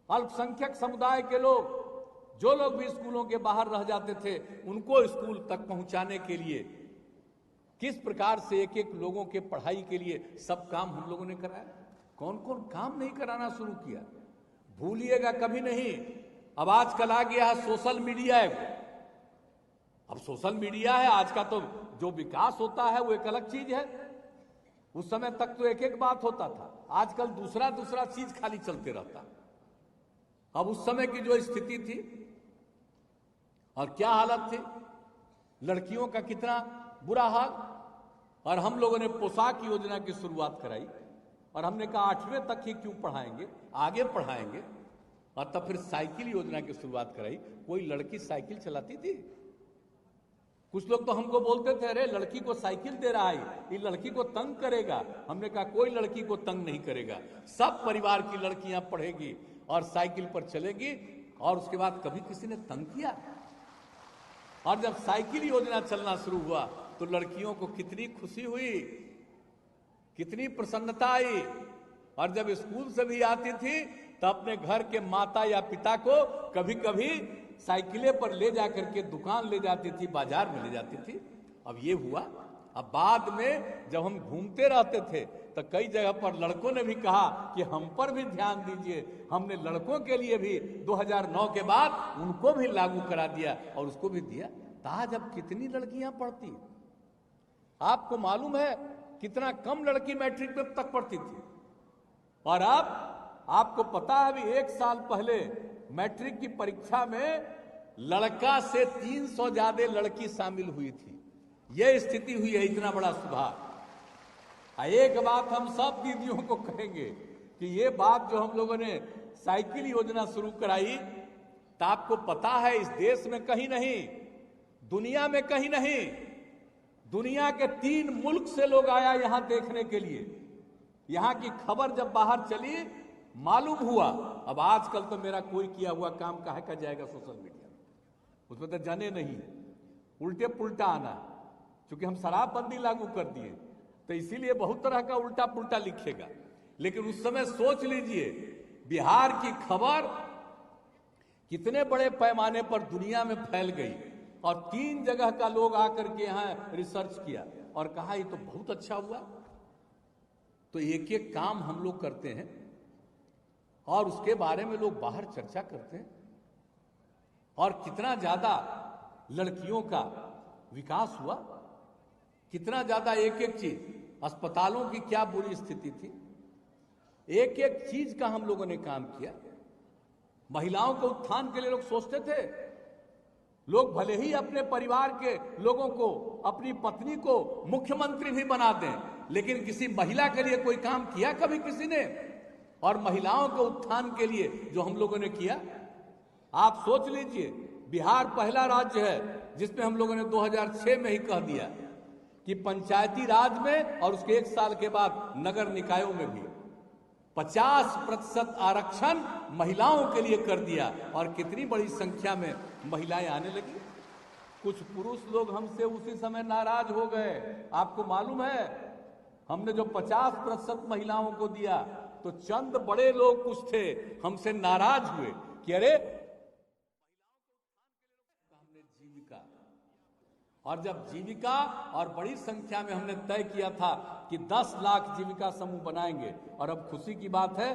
अल्पसंख्यक समुदाय के लोग, जो लोग भी स्कूलों के बाहर रह जाते थे, उनको स्कूल तक पहुंचाने के लिए किस प्रकार से एक एक लोगों के पढ़ाई के लिए सब काम हम लोगों ने कराया। कौन कौन काम नहीं कराना शुरू किया, भूलिएगा कभी नहीं। अब आजकल आ गया है सोशल मीडिया। अब सोशल मीडिया है आज का, तो जो विकास होता है वो एक अलग चीज है, उस समय तक तो एक एक बात होता था, आजकल दूसरा दूसरा चीज खाली चलते रहता। अब उस समय की जो स्थिति थी और क्या हालत थी, लड़कियों का कितना बुरा हाल। और हम लोगों ने पोशाक योजना की शुरुआत कराई और हमने कहा 8वें तक ही क्यों पढ़ाएंगे, आगे पढ़ाएंगे। और तब फिर साइकिल योजना की शुरुआत कराई। कोई लड़की साइकिल चलाती थी? कुछ लोग तो हमको बोलते थे अरे लड़की को साइकिल दे रहा है, ये लड़की को तंग करेगा। हमने कहा कोई लड़की को तंग नहीं करेगा, सब परिवार की लड़कियां पढ़ेगी और साइकिल पर चलेगी। और उसके बाद कभी किसी ने तंग किया? और जब साइकिल योजना चलना शुरू हुआ तो लड़कियों को कितनी खुशी हुई, कितनी प्रसन्नता आई। और जब स्कूल से भी आती थी तो अपने घर के माता या पिता को कभी कभी साइकिलें पर ले जाकर के दुकान ले जाती थी, बाजार में ले जाती थी। अब ये हुआ। अब बाद में जब हम घूमते रहते थे तो कई जगह पर लड़कों ने भी कहा कि हम पर भी ध्यान दीजिए। हमने लड़कों के लिए भी 2009 के बाद उनको भी लागू करा दिया और उसको भी दिया। आज अब कितनी लड़कियां पढ़ती, आपको मालूम है कितना कम लड़की मैट्रिक में तक पढ़ती थी। और अब आपको पता है अभी 1 साल पहले मैट्रिक की परीक्षा में लड़का से 300 ज्यादा लड़की शामिल हुई थी। यह स्थिति हुई है, इतना बड़ा सुधार। एक बात हम सब दीदियों को कहेंगे कि ये बात जो हम लोगों ने साइकिल योजना शुरू कराई, तो आपको पता है इस देश में कहीं नहीं, दुनिया में कहीं नहीं, दुनिया के 3 मुल्क से लोग आया यहां देखने के लिए। यहां की खबर जब बाहर चली मालूम हुआ। अब आजकल तो मेरा कोई किया हुआ काम काहे का जाएगा सोशल मीडिया में, उसमें तो जाने नहीं, उल्टे पुल्टा आना। क्योंकि हम शराबबंदी लागू कर दिए तो इसीलिए बहुत तरह का उल्टा पुल्टा लिखेगा। लेकिन उस समय सोच लीजिए बिहार की खबर कितने बड़े पैमाने पर दुनिया में फैल गई और 3 जगह का लोग आकर के यहां रिसर्च किया और कहा ये तो बहुत अच्छा हुआ। तो एक एक काम हम लोग करते हैं और उसके बारे में लोग बाहर चर्चा करते हैं। और कितना ज्यादा लड़कियों का विकास हुआ, कितना ज्यादा एक एक चीज, अस्पतालों की क्या बुरी स्थिति थी, एक एक चीज का हम लोगों ने काम किया। महिलाओं के उत्थान के लिए लोग सोचते थे, लोग भले ही अपने परिवार के लोगों को, अपनी पत्नी को मुख्यमंत्री भी बना दें, लेकिन किसी महिला के लिए कोई काम किया कभी किसी ने? और महिलाओं के उत्थान के लिए जो हम लोगों ने किया, आप सोच लीजिए बिहार पहला राज्य है जिसमें हम लोगों ने 2006 में ही कह दिया कि पंचायती राज में और उसके 1 साल के बाद नगर निकायों में भी 50% आरक्षण महिलाओं के लिए कर दिया। और कितनी बड़ी संख्या में महिलाएं आने लगी। कुछ पुरुष लोग हमसे उसी समय नाराज हो गए। आपको मालूम है हमने जो 50% महिलाओं को दिया तो चंद बड़े लोग कुछ थे हमसे नाराज हुए कि अरे हमने जीविका, और जब जीविका और बड़ी संख्या में हमने तय किया था कि 10 लाख जीविका समूह बनाएंगे। और अब खुशी की बात है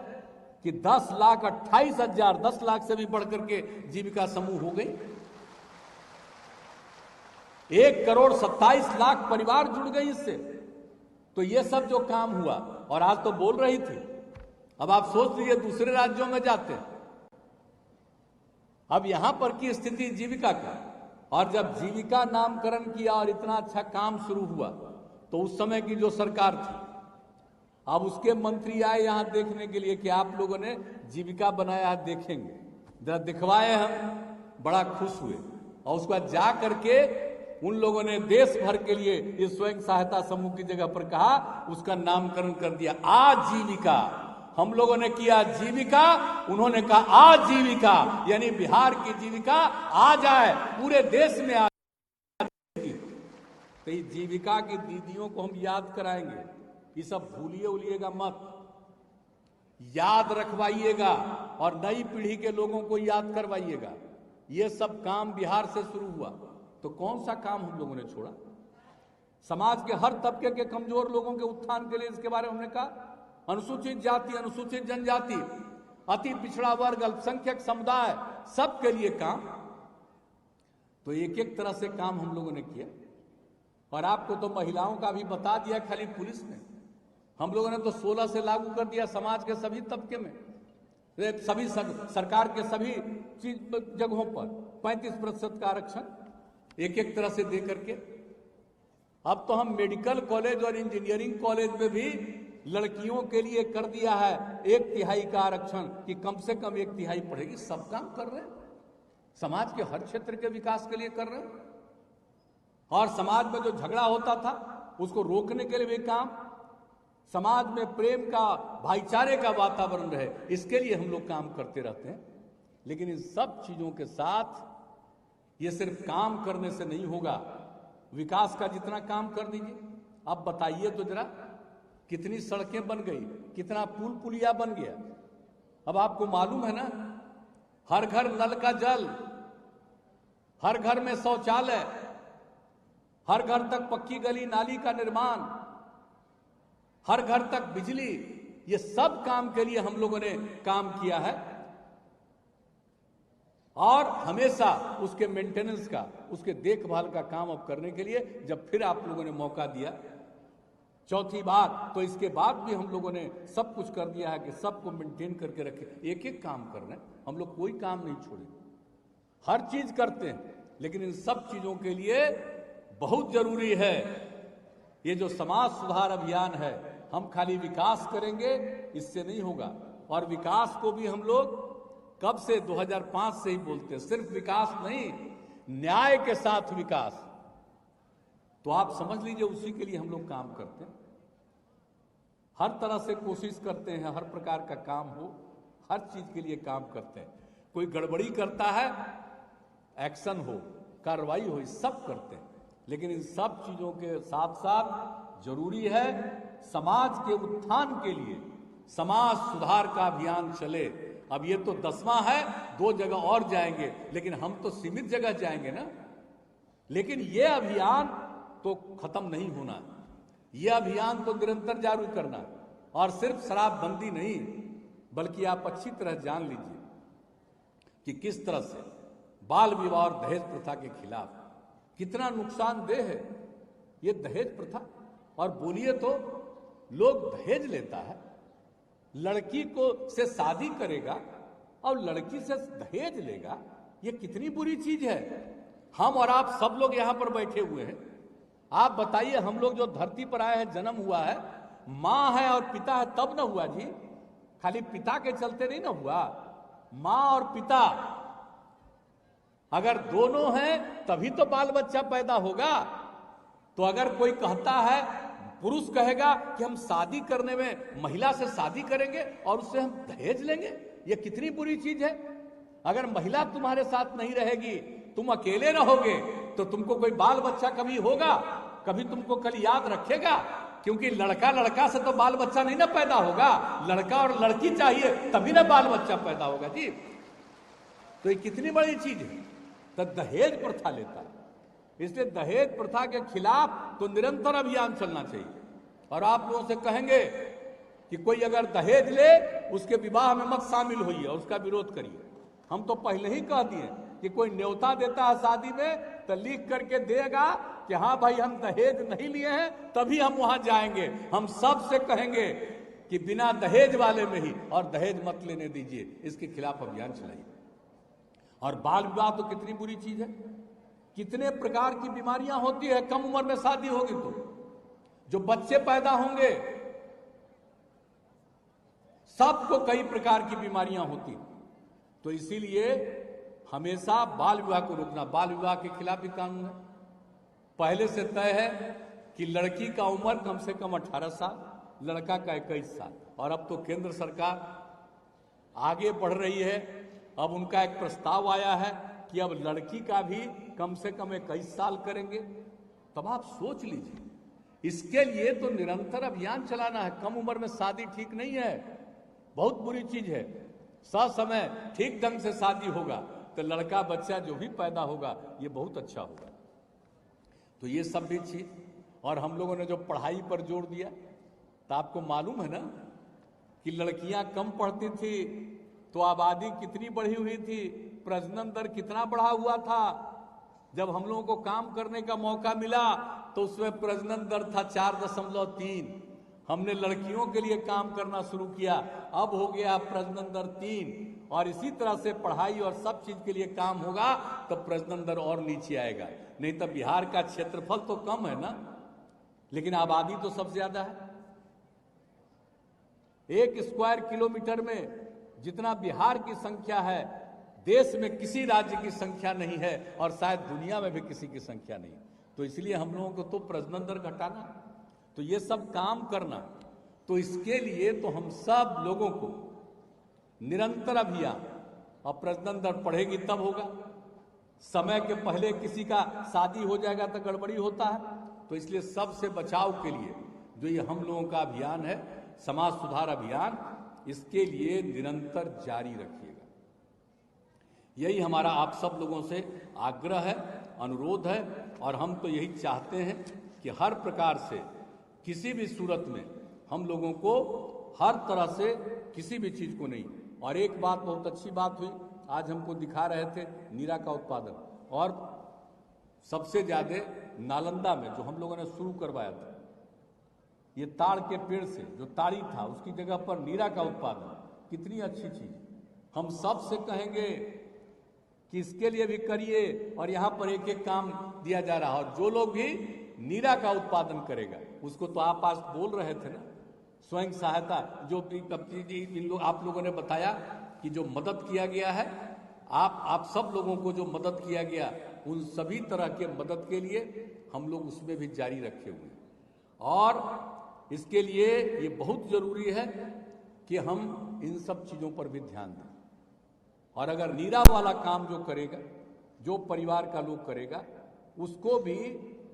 कि 10,28,000, 10 लाख से भी बढ़कर के जीविका समूह हो गई। 1,27,00,000 परिवार जुड़ गए इससे। तो ये सब जो काम हुआ, और आज तो बोल रही थी, अब आप सोच लीजिए दूसरे राज्यों में जाते हैं, अब यहां पर की स्थिति जीविका का। और जब जीविका नामकरण किया और इतना अच्छा काम शुरू हुआ तो उस समय की जो सरकार थी, अब उसके मंत्री आए यहां देखने के लिए कि आप लोगों ने जीविका बनाया है, देखेंगे, जरा दिखवाए। हम बड़ा खुश हुए और उसके बाद जा करके उन लोगों ने देश भर के लिए इस स्वयं सहायता समूह की जगह पर कहा, उसका नामकरण कर दिया आजीविका। हम लोगों ने किया जीविका, उन्होंने कहा आजीविका, यानी बिहार की जीविका आ जाए, पूरे देश में आ जाए। तो ये जीविका की दीदियों को हम याद कराएंगे, ये सब भूलिए उलिएगा मत, याद रखवाइएगा और नई पीढ़ी के लोगों को याद करवाइएगा। ये सब काम बिहार से शुरू हुआ तो कौन सा काम हम लोगों ने छोड़ा? समाज के हर तबके के कमजोर लोगों के उत्थान के लिए इसके बारे में हमने कहा, अनुसूचित जाति, अनुसूचित जनजाति, अति पिछड़ा वर्ग, अल्पसंख्यक समुदाय, सबके लिए काम। तो एक एक तरह से काम हम लोगों ने किया। और आपको तो महिलाओं का भी बता दिया खाली पुलिस ने, हम लोगों ने तो 16 से लागू कर दिया समाज के सभी तबके में, सभी सरकार के सभी जगहों पर 35% का आरक्षण एक एक तरह से दे करके। अब तो हम मेडिकल कॉलेज और इंजीनियरिंग कॉलेज में भी लड़कियों के लिए कर दिया है 1/3 का आरक्षण, कि कम से कम 1/3 पढ़ेगी। सब काम कर रहे हैं, समाज के हर क्षेत्र के विकास के लिए कर रहे हैं। और समाज में जो झगड़ा होता था उसको रोकने के लिए भी काम, समाज में प्रेम का, भाईचारे का वातावरण रहे, इसके लिए हम लोग काम करते रहते हैं। लेकिन इन सब चीजों के साथ ये सिर्फ काम करने से नहीं होगा। विकास का जितना काम कर दीजिए, अब बताइए तो जरा, कितनी सड़कें बन गई, कितना पुल पुलिया बन गया। अब आपको मालूम है ना, हर घर नल का जल, हर घर में शौचालय, हर घर तक पक्की गली नाली का निर्माण, हर घर तक बिजली, ये सब काम के लिए हम लोगों ने काम किया है। और हमेशा उसके मेंटेनेंस का, उसके देखभाल का काम अब करने के लिए जब फिर आप लोगों ने मौका दिया, चौथी बात, तो इसके बाद भी हम लोगों ने सब कुछ कर दिया है कि सबको मेंटेन करके रखे। एक एक काम कर रहे हैं हम लोग, कोई काम नहीं छोड़े, हर चीज करते हैं। लेकिन इन सब चीजों के लिए बहुत जरूरी है ये जो समाज सुधार अभियान है। हम खाली विकास करेंगे इससे नहीं होगा। और विकास को भी हम लोग कब से, 2005 से ही बोलते हैं। सिर्फ विकास नहीं, न्याय के साथ विकास। तो आप समझ लीजिए उसी के लिए हम लोग काम करते हैं। हर तरह से कोशिश करते हैं, हर प्रकार का काम हो, हर चीज के लिए काम करते हैं। कोई गड़बड़ी करता है, एक्शन हो, कार्रवाई हो, सब करते हैं। लेकिन इन सब चीजों के साथ साथ जरूरी है समाज के उत्थान के लिए समाज सुधार का अभियान चले। अब ये तो 10वां है, 2 जगह और जाएंगे, लेकिन हम तो सीमित जगह जाएंगे ना। लेकिन ये अभियान तो खत्म नहीं होना, ये अभियान तो निरंतर जारी करना। और सिर्फ शराबबंदी नहीं, बल्कि आप अच्छी तरह जान लीजिए कि किस तरह से बाल विवाह और दहेज प्रथा के खिलाफ कितना नुकसानदेह है ये दहेज प्रथा। और बोलिए तो लोग दहेज लेता है, लड़की को से शादी करेगा और लड़की से दहेज लेगा, ये कितनी बुरी चीज है। हम और आप सब लोग यहां पर बैठे हुए हैं, आप बताइए, हम लोग जो धरती पर आए हैं, जन्म हुआ है, मां है और पिता है तब ना हुआ जी, खाली पिता के चलते नहीं ना हुआ। मां और पिता अगर दोनों हैं तभी तो बाल बच्चा पैदा होगा। तो अगर कोई कहता है, पुरुष कहेगा कि हम शादी करने में महिला से शादी करेंगे और उससे हम दहेज लेंगे, ये कितनी बुरी चीज है। अगर महिला तुम्हारे साथ नहीं रहेगी, तुम अकेले रहोगे, तो तुमको कोई बाल बच्चा कभी होगा, कभी तुमको कल याद रखेगा। क्योंकि लड़का लड़का से तो बाल बच्चा नहीं ना पैदा होगा, लड़का और लड़की चाहिए तभी ना बाल बच्चा पैदा होगा जी। तो ये कितनी बड़ी चीज है। तो दहेज प्रथा लेता है, इसलिए दहेज प्रथा के खिलाफ तो निरंतर अभियान चलना चाहिए। और आप लोगों से कहेंगे कि कोई अगर दहेज ले, उसके विवाह में मत शामिल होइए और उसका विरोध करिए। हम तो पहले ही कह दिए कि कोई न्योता देता है शादी में तो लिख करके देगा कि हाँ भाई हम दहेज नहीं लिए हैं, तभी हम वहां जाएंगे। हम सब से कहेंगे कि बिना दहेज वाले में ही, और दहेज मत लेने दीजिए, इसके खिलाफ अभियान चलाइए। और बाल विवाह तो कितनी बुरी चीज है, कितने प्रकार की बीमारियां होती है। कम उम्र में शादी होगी तो जो बच्चे पैदा होंगे, सबको कई प्रकार की बीमारियां होती। तो इसीलिए हमेशा बाल विवाह को रोकना। बाल विवाह के खिलाफ भी कानून है। पहले से तय है कि लड़की का उम्र कम से कम 18 साल, लड़का का 21 साल। और अब तो केंद्र सरकार आगे बढ़ रही है। अब उनका एक प्रस्ताव आया है कि अब लड़की का भी कम से कम 21 साल करेंगे। तब आप सोच लीजिए, इसके लिए तो निरंतर अभियान चलाना है। कम उम्र में शादी ठीक नहीं है, बहुत बुरी चीज है। ससमय ठीक ढंग से शादी होगा तो लड़का बच्चा जो भी पैदा होगा ये बहुत अच्छा होगा। तो ये सब भी चीज। और हम लोगों ने जो पढ़ाई पर जोर दिया, तो आपको मालूम है ना कि लड़कियां कम पढ़ती थी तो आबादी कितनी बढ़ी हुई थी, प्रजनन दर कितना बढ़ा हुआ था। जब हम लोगों को काम करने का मौका मिला तो उसमें प्रजनन दर था 4.3। हमने लड़कियों के लिए काम करना शुरू किया, अब हो गया प्रजनन दर 3, और इसी तरह से पढ़ाई और सब चीज के लिए काम होगा तो प्रजनन दर और नीचे आएगा। नहीं तो बिहार का क्षेत्रफल तो कम है ना, लेकिन आबादी तो सबसे ज्यादा है। 1 स्क्वायर किलोमीटर में जितना बिहार की संख्या है, देश में किसी राज्य की संख्या नहीं है, और शायद दुनिया में भी किसी की संख्या नहीं। तो इसलिए हम लोगों को तो प्रजनन दर घटाना, तो ये सब काम करना, तो इसके लिए तो हम सब लोगों को निरंतर अभियान, और प्रजनन दर बढ़ेगी तब होगा। समय के पहले किसी का शादी हो जाएगा तो गड़बड़ी होता है। तो इसलिए सबसे बचाव के लिए जो ये हम लोगों का अभियान है, समाज सुधार अभियान, इसके लिए निरंतर जारी रखिएगा। यही हमारा आप सब लोगों से आग्रह है, अनुरोध है, और हम तो यही चाहते हैं कि हर प्रकार से किसी भी सूरत में हम लोगों को हर तरह से किसी भी चीज को नहीं। और एक बात बहुत अच्छी बात हुई, आज हमको दिखा रहे थे नीरा का उत्पादन, और सबसे ज्यादा नालंदा में जो हम लोगों ने शुरू करवाया था, ये ताड़ के पेड़ से जो ताड़ी था उसकी जगह पर नीरा का उत्पादन, कितनी अच्छी चीज। हम सब से कहेंगे कि इसके लिए भी करिए, और यहाँ पर एक एक काम दिया जा रहा है। और जो लोग भी नीरा का उत्पादन करेगा उसको, तो आप आज बोल रहे थे ना, स्वयं सहायता जो आप लोगों ने बताया कि जो मदद किया गया है, आप सब लोगों को जो मदद किया गया, उन सभी तरह के मदद के लिए हम लोग उसमें भी जारी रखे हुए हैं। और इसके लिए ये बहुत जरूरी है कि हम इन सब चीजों पर भी ध्यान दें। और अगर नीरा वाला काम जो करेगा, जो परिवार का लोग करेगा, उसको भी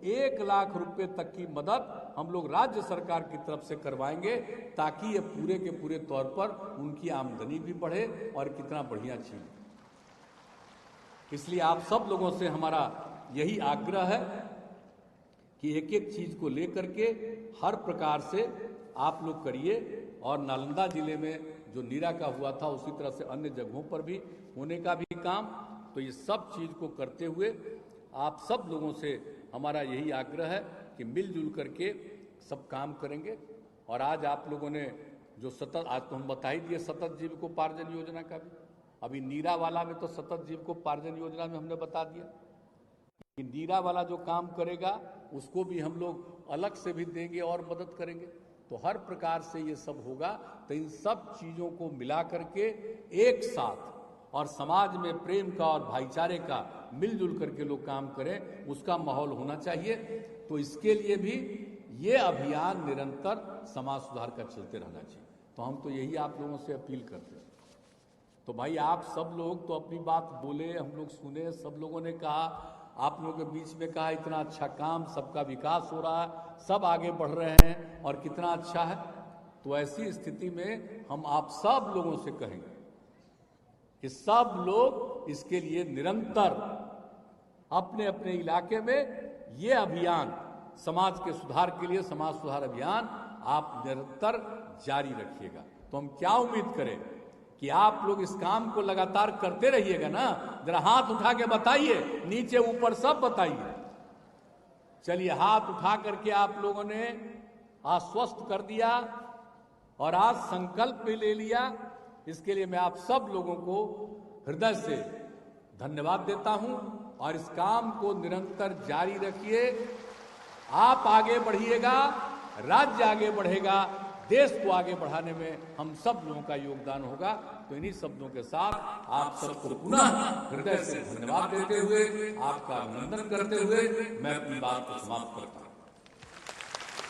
1 लाख रुपए तक की मदद हम लोग राज्य सरकार की तरफ से करवाएंगे, ताकि ये पूरे के पूरे तौर पर उनकी आमदनी भी बढ़े, और कितना बढ़िया चीज। इसलिए आप सब लोगों से हमारा यही आग्रह है कि एक एक चीज को लेकर के हर प्रकार से आप लोग करिए। और नालंदा जिले में जो नीरा का हुआ था, उसी तरह से अन्य जगहों पर भी होने का भी काम, तो ये सब चीज को करते हुए आप सब लोगों से हमारा यही आग्रह है कि मिलजुल करके सब काम करेंगे। और आज आप लोगों ने जो सतत, आज तो हम बता ही दिए सतत जीविकोपार्जन योजना का भी, अभी नीरा वाला में तो सतत जीविकोपार्जन योजना में हमने बता दिया कि नीरा वाला जो काम करेगा उसको भी हम लोग अलग से भी देंगे और मदद करेंगे। तो हर प्रकार से ये सब होगा। तो इन सब चीजों को मिला करके एक साथ, और समाज में प्रेम का और भाईचारे का मिलजुल करके लोग काम करें, उसका माहौल होना चाहिए। तो इसके लिए भी ये अभियान निरंतर समाज सुधार का चलते रहना चाहिए। तो हम तो यही आप लोगों से अपील करते हैं। तो भाई आप सब लोग तो अपनी बात बोले, हम लोग सुने, सब लोगों ने कहा, आप लोगों के बीच में कहा इतना अच्छा काम, सबका विकास हो रहा है, सब आगे बढ़ रहे हैं और कितना अच्छा है। तो ऐसी स्थिति में हम आप सब लोगों से कहेंगे कि सब लोग इसके लिए निरंतर अपने अपने इलाके में ये अभियान, समाज के सुधार के लिए समाज सुधार अभियान आप निरंतर जारी रखिएगा। तो हम क्या उम्मीद करें कि आप लोग इस काम को लगातार करते रहिएगा ना। जरा हाथ उठा के बताइए, नीचे ऊपर सब बताइए। चलिए, हाथ उठा करके आप लोगों ने आश्वस्त कर दिया और आज संकल्प भी ले लिया। इसके लिए मैं आप सब लोगों को हृदय से धन्यवाद देता हूं। और इस काम को निरंतर जारी रखिए। आप आगे बढ़िएगा, राज्य आगे बढ़ेगा, देश को आगे बढ़ाने में हम सब लोगों का योगदान होगा। तो इन्हीं शब्दों के साथ आप सबको पुनः हृदय से धन्यवाद देते हुए, आपका अभिनंदन करते हुए मैं अपनी बात को समाप्त करता हूं।